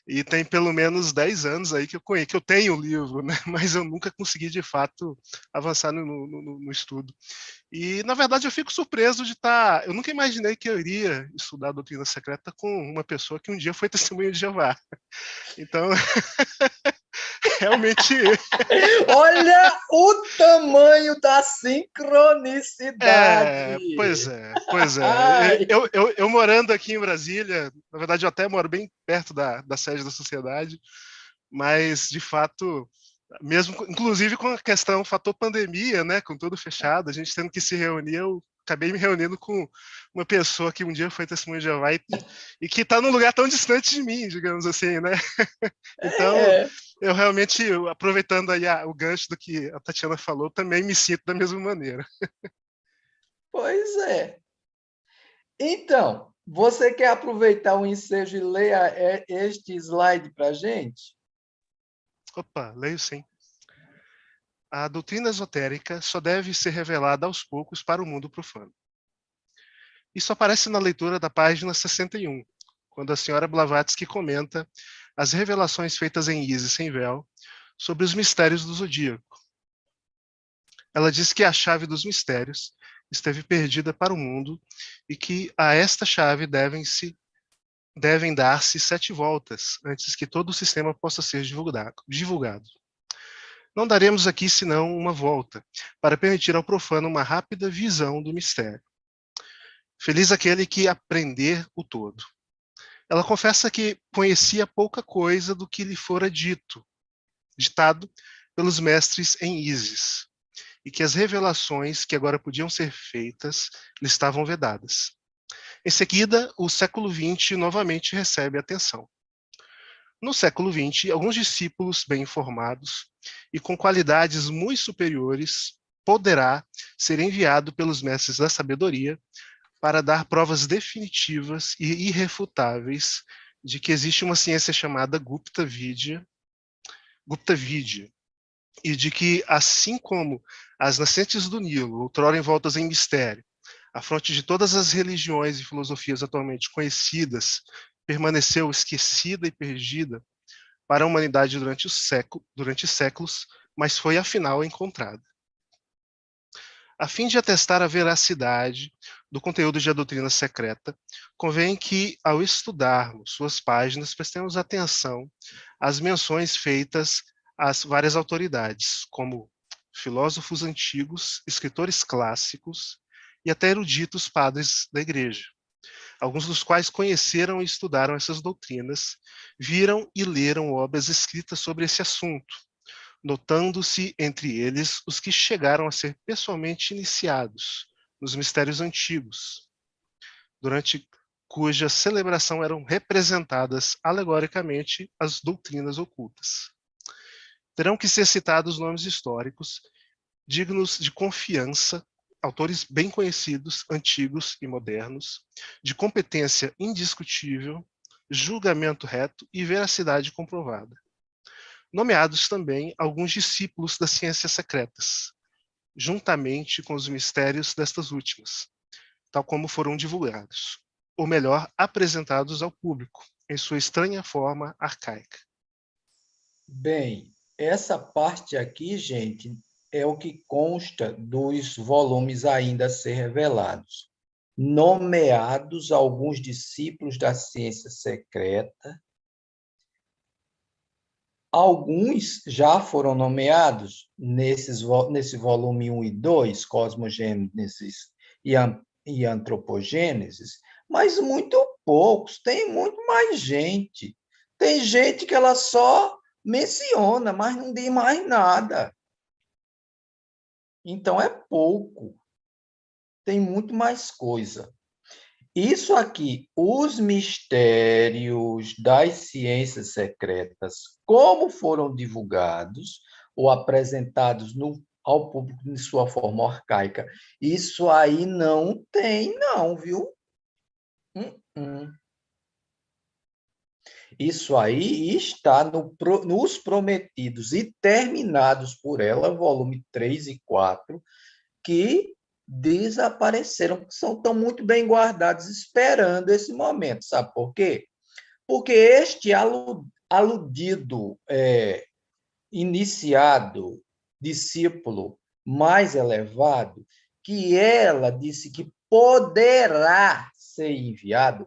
E tem pelo menos 10 anos aí que eu tenho o livro, né? Mas eu nunca consegui, de fato, avançar no estudo. E, na verdade, eu fico surpreso de estar... Eu nunca imaginei que eu iria estudar a doutrina secreta com uma pessoa que um dia foi testemunha de Jeová. Então, realmente... Olha o tamanho da sincronicidade! Pois é. Ai, Eu morando aqui em Brasília, na verdade, eu até moro bem perto da sede da sociedade, mas, de fato... Mesmo, inclusive com a questão fator pandemia, né, com tudo fechado, a gente tendo que se reunir, eu acabei me reunindo com uma pessoa que um dia foi testemunha de Jeová e que está num lugar tão distante de mim, digamos assim, né? Então, é, eu realmente, aproveitando aí o gancho do que a Tatiana falou, também me sinto da mesma maneira. pois é. Então, você quer aproveitar o ensejo e ler este slide para a gente? Opa, leio sim. A doutrina esotérica só deve ser revelada aos poucos para o mundo profano. Isso aparece na leitura da página 61, quando a senhora Blavatsky comenta as revelações feitas em Isis sem véu sobre os mistérios do zodíaco. Ela diz que a chave dos mistérios esteve perdida para o mundo e que a esta chave devem dar-se 7 voltas antes que todo o sistema possa ser divulgado. Não daremos aqui senão uma volta, para permitir ao profano uma rápida visão do mistério. Feliz aquele que aprender o todo. Ela confessa que conhecia pouca coisa do que lhe fora ditado pelos mestres em Isis, e que as revelações que agora podiam ser feitas lhe estavam vedadas. Em seguida, o século XX novamente recebe atenção. No século XX, alguns discípulos bem informados e com qualidades muito superiores poderá ser enviado pelos mestres da sabedoria para dar provas definitivas e irrefutáveis de que existe uma ciência chamada Gupta Vidya, e de que, assim como as nascentes do Nilo, outrora envoltas em mistério, a fronte de todas as religiões e filosofias atualmente conhecidas, permaneceu esquecida e perdida para a humanidade durante séculos, mas foi afinal encontrada. A fim de atestar a veracidade do conteúdo de A Doutrina Secreta, convém que, ao estudarmos suas páginas, prestemos atenção às menções feitas às várias autoridades, como filósofos antigos, escritores clássicos e até eruditos padres da Igreja, alguns dos quais conheceram e estudaram essas doutrinas, viram e leram obras escritas sobre esse assunto, notando-se entre eles os que chegaram a ser pessoalmente iniciados nos mistérios antigos, durante cuja celebração eram representadas alegoricamente as doutrinas ocultas. Terão que ser citados nomes históricos dignos de confiança, autores bem conhecidos, antigos e modernos, de competência indiscutível, julgamento reto e veracidade comprovada. Nomeados também alguns discípulos das ciências secretas, juntamente com os mistérios destas últimas, tal como foram divulgados, ou melhor, apresentados ao público, em sua estranha forma arcaica. Bem, essa parte aqui, gente, é o que consta dos volumes ainda a ser revelados. Nomeados alguns discípulos da ciência secreta. Alguns já foram nomeados nesse volume 1 e 2, Cosmogênesis e Antropogênesis, mas muito poucos, tem muito mais gente. Tem gente que ela só menciona, mas não diz mais nada. Então é pouco. Tem muito mais coisa. Isso aqui, os mistérios das ciências secretas, como foram divulgados ou apresentados ao público em sua forma arcaica, isso aí não tem, não, viu? Hum. Isso aí está nos Prometidos e Terminados por Ela, volume 3 e 4, que desapareceram, que estão muito bem guardados, esperando esse momento. Sabe por quê? Porque este aludido, iniciado, discípulo mais elevado, que ela disse que poderá ser enviado,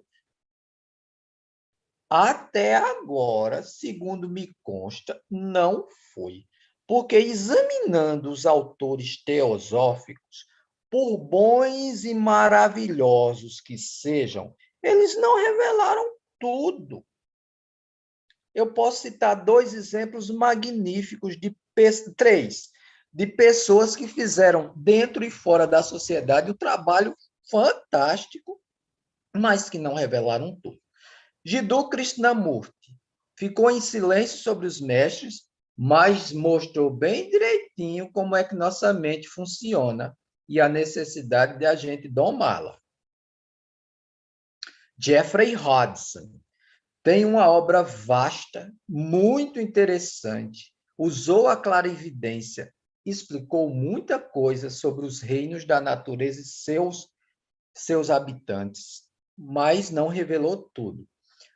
até agora, segundo me consta, não foi. Porque, examinando os autores teosóficos, por bons e maravilhosos que sejam, eles não revelaram tudo. Eu posso citar 2 exemplos magníficos três, de pessoas que fizeram, dentro e fora da sociedade, um trabalho fantástico, mas que não revelaram tudo. Jiddu Krishnamurti ficou em silêncio sobre os mestres, mas mostrou bem direitinho como é que nossa mente funciona e a necessidade de a gente domá-la. Jeffrey Hodgson tem uma obra vasta, muito interessante, usou a clarividência, explicou muita coisa sobre os reinos da natureza e seus habitantes, mas não revelou tudo.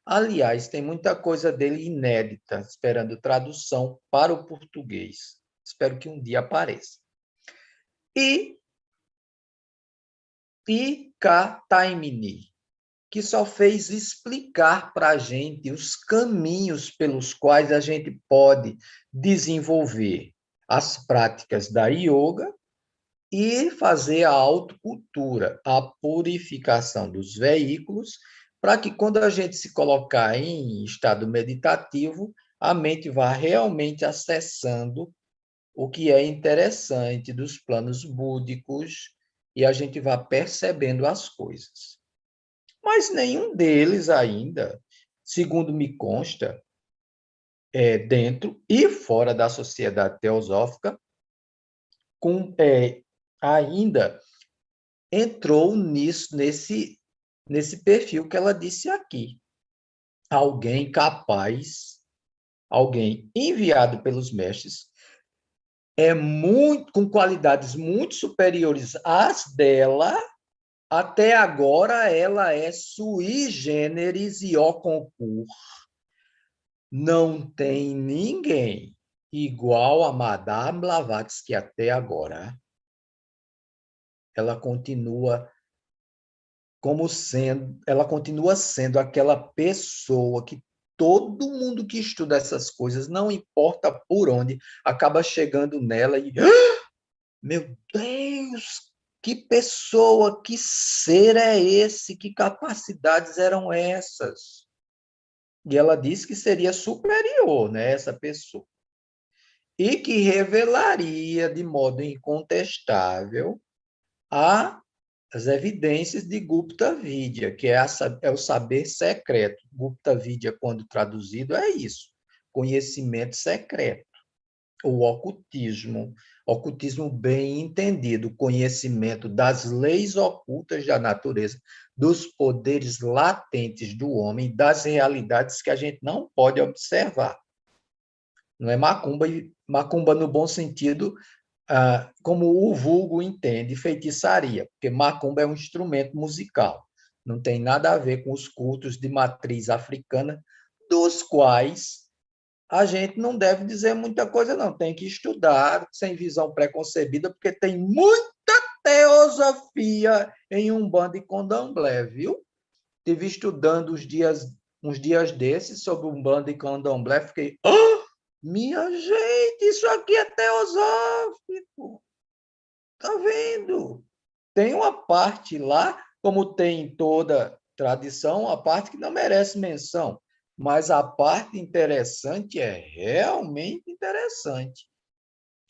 Aliás, tem muita coisa dele inédita, esperando tradução para o português. Espero que um dia apareça. E P.K. Taimni, que só fez explicar para a gente os caminhos pelos quais a gente pode desenvolver as práticas da yoga e fazer a autocultura, a purificação dos veículos, para que quando a gente se colocar em estado meditativo, a mente vá realmente acessando o que é interessante dos planos búdicos e a gente vá percebendo as coisas. Mas nenhum deles ainda, segundo me consta, dentro e fora da sociedade teosófica, ainda entrou nesse perfil que ela disse aqui. Alguém capaz, alguém enviado pelos mestres, com qualidades muito superiores às dela. Até agora, ela é sui generis e au concurso. Não tem ninguém igual a Madame Blavatsky até agora. Ela continua sendo aquela pessoa que todo mundo que estuda essas coisas, não importa por onde, acaba chegando nela e meu Deus, que pessoa, que ser é esse? Que capacidades eram essas? E ela disse que seria superior, né, essa pessoa. E que revelaria de modo incontestável as evidências de Gupta Vidya, que é o saber secreto. Gupta Vidya, quando traduzido, é isso, conhecimento secreto, o ocultismo bem entendido, conhecimento das leis ocultas da natureza, dos poderes latentes do homem, das realidades que a gente não pode observar. Não é macumba no bom sentido, como o vulgo entende, feitiçaria, porque macumba é um instrumento musical, não tem nada a ver com os cultos de matriz africana, dos quais a gente não deve dizer muita coisa, não. Tem que estudar sem visão preconcebida, porque tem muita teosofia em Umbanda e Candomblé, viu? Estive estudando uns dias desses sobre Umbanda e Candomblé, fiquei... Minha gente, isso aqui é teosófico. Tá vendo? Tem uma parte lá, como tem em toda tradição, a parte que não merece menção. Mas a parte interessante é realmente interessante.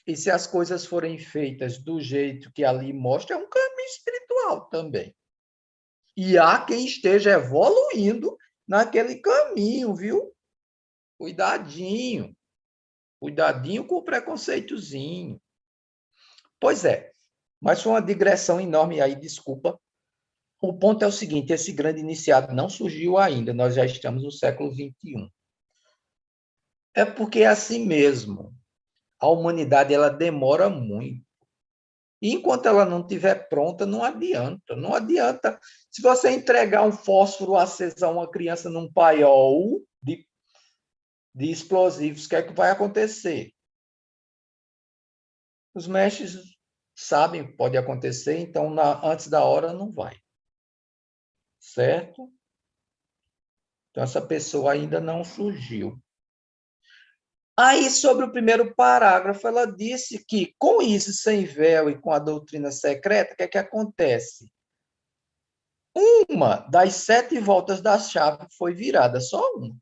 E se as coisas forem feitas do jeito que ali mostra, é um caminho espiritual também. E há quem esteja evoluindo naquele caminho, viu? Cuidadinho. Cuidadinho com o preconceitozinho. Pois é, mas foi uma digressão enorme aí, desculpa. O ponto é o seguinte, esse grande iniciado não surgiu ainda, nós já estamos no século XXI. É porque é assim mesmo. A humanidade ela demora muito. E enquanto ela não estiver pronta, não adianta. Não adianta. Se você entregar um fósforo aceso a uma criança num paiol de explosivos, o que é que vai acontecer? Os mestres sabem o que pode acontecer, então antes da hora não vai. Certo? Então, essa pessoa ainda não surgiu. Aí, sobre o primeiro parágrafo, ela disse que, com isso sem véu e com a doutrina secreta, o que é que acontece? Uma das 7 voltas da chave foi virada, só uma.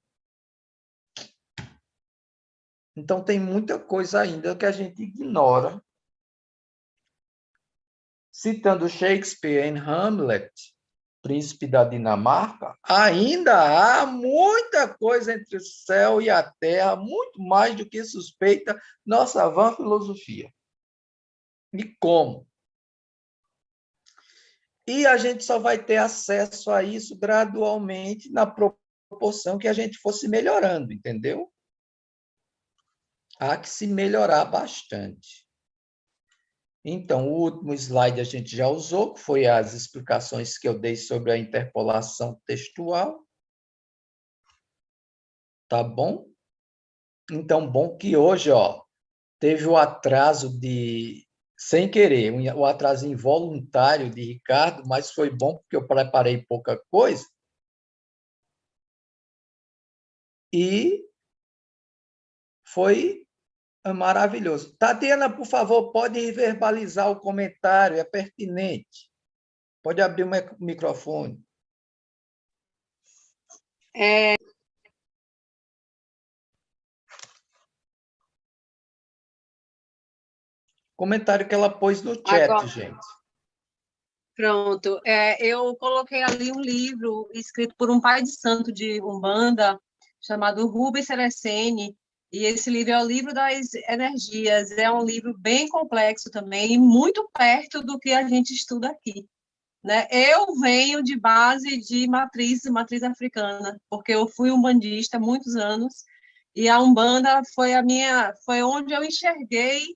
Então, tem muita coisa ainda que a gente ignora. Citando Shakespeare em Hamlet, Príncipe da Dinamarca, ainda há muita coisa entre o céu e a terra, muito mais do que suspeita nossa vã filosofia. E como? E a gente só vai ter acesso a isso gradualmente na proporção que a gente fosse melhorando, entendeu? Há que se melhorar bastante. Então, o último slide a gente já usou, que foi as explicações que eu dei sobre a interpolação textual. Tá bom? Então, bom que hoje, teve o atraso sem querer, o atraso involuntário de Ricardo, mas foi bom porque eu preparei pouca coisa. E foi maravilhoso. Tatiana, por favor, pode verbalizar o comentário, é pertinente. Pode abrir o microfone. Comentário que ela pôs no chat, Agora, gente. pronto. Eu coloquei ali um livro escrito por um pai de santo de Umbanda, chamado Rubens Cereceni, e esse livro é o Livro das Energias. É um livro bem complexo também, e muito perto do que a gente estuda aqui, né? Eu venho de base de matriz africana, porque eu fui umbandista há muitos anos, e a Umbanda foi onde eu enxerguei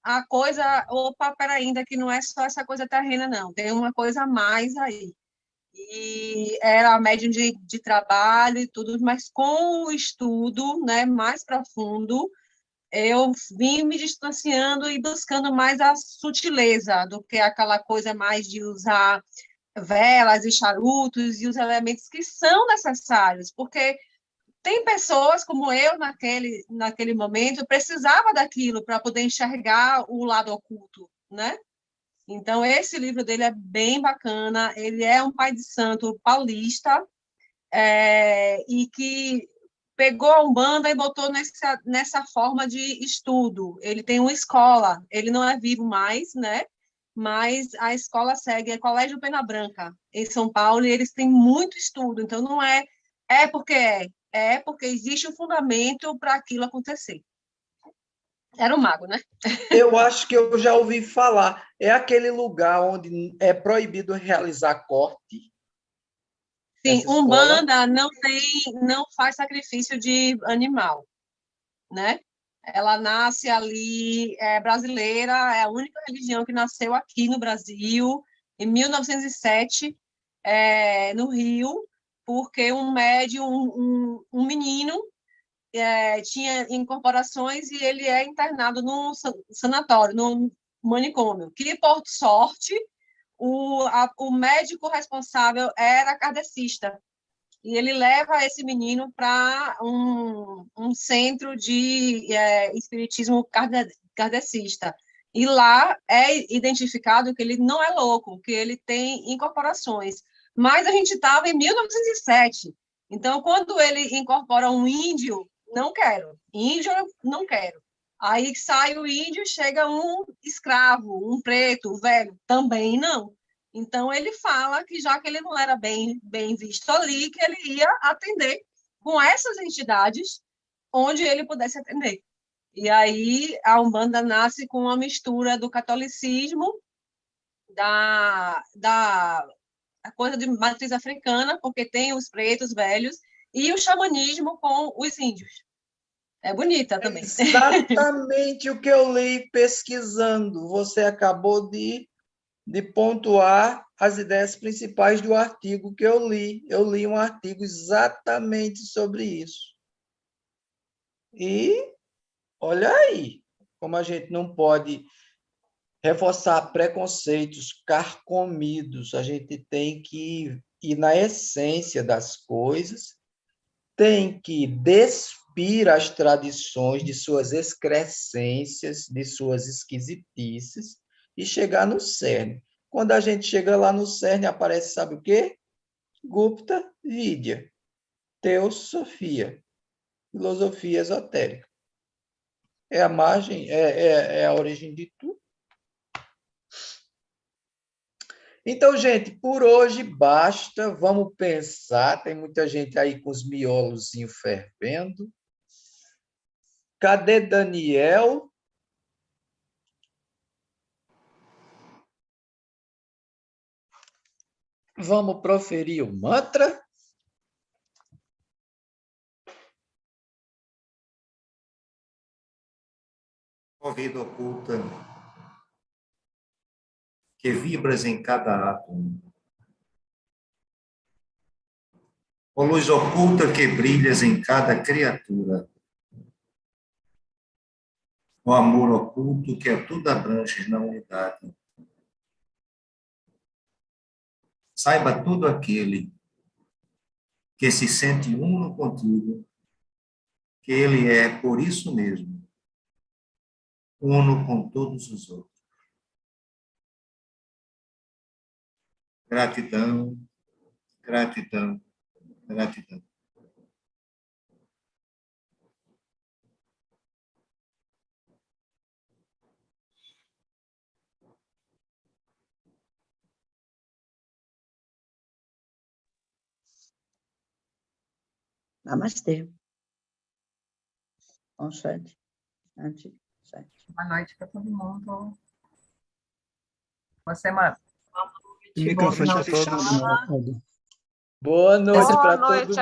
a coisa, opa, peraí, ainda que não é só essa coisa terrena, não, tem uma coisa a mais aí. E era a médium de trabalho e tudo, mas com o estudo, né, mais profundo, eu vim me distanciando e buscando mais a sutileza do que aquela coisa mais de usar velas e charutos e os elementos que são necessários, porque tem pessoas como eu naquele momento precisava daquilo para poder enxergar o lado oculto, né? Então esse livro dele é bem bacana. Ele é um pai de santo paulista e que pegou a Umbanda e botou nessa forma de estudo. Ele tem uma escola. Ele não é vivo mais, né? Mas a escola segue, é Colégio Pena Branca, em São Paulo, e eles têm muito estudo, então não é porque existe um fundamento para aquilo acontecer. Era um mago, né? Eu acho que eu já ouvi falar. É aquele lugar onde é proibido realizar corte. Sim, Umbanda não faz sacrifício de animal, né? Ela nasce ali, é brasileira, é a única religião que nasceu aqui no Brasil, em 1907, no Rio, porque um médium, um menino, tinha incorporações e ele é internado num sanatório, num manicômio, que, por sorte, o médico responsável era kardecista, e ele leva esse menino para um centro de espiritismo kardecista. E lá é identificado que ele não é louco, que ele tem incorporações. Mas a gente estava em 1907. Então, quando ele incorpora um índio, não quero. Índio, não quero. Aí sai o índio, chega um escravo, um preto, velho, também não. Então, ele fala que, já que ele não era bem visto ali, que ele ia atender com essas entidades onde ele pudesse atender. E aí, a Umbanda nasce com uma mistura do catolicismo, da a coisa de matriz africana, porque tem os pretos velhos, e o xamanismo com os índios. É bonita também. Exatamente o que eu li pesquisando. Você acabou de pontuar as ideias principais do artigo que eu li. Eu li um artigo exatamente sobre isso. E olha aí, como a gente não pode reforçar preconceitos carcomidos, a gente tem que ir na essência das coisas, tem que despir as tradições de suas excrescências, de suas esquisitices, e chegar no cerne. Quando a gente chega lá no cerne, aparece, sabe o quê? Gupta Vidya, teosofia, filosofia esotérica. É a margem, é a origem de tudo. Então, gente, por hoje basta. Vamos pensar. Tem muita gente aí com os miolos fervendo. Cadê Daniel? Vamos proferir o mantra? Ó vida oculta, que vibras em cada átomo. Ó luz oculta que brilhas em cada criatura. Ó amor oculto que a tudo abrange na unidade. Saiba todo aquele que se sente uno contigo, que ele é, por isso mesmo, uno com todos os outros. Gratidão, gratidão, gratidão. Namastê. Om Shanti. Boa noite para todo mundo. Boa semana. O microfone está Boa noite. fechado. Boa noite para Boa noite. todos.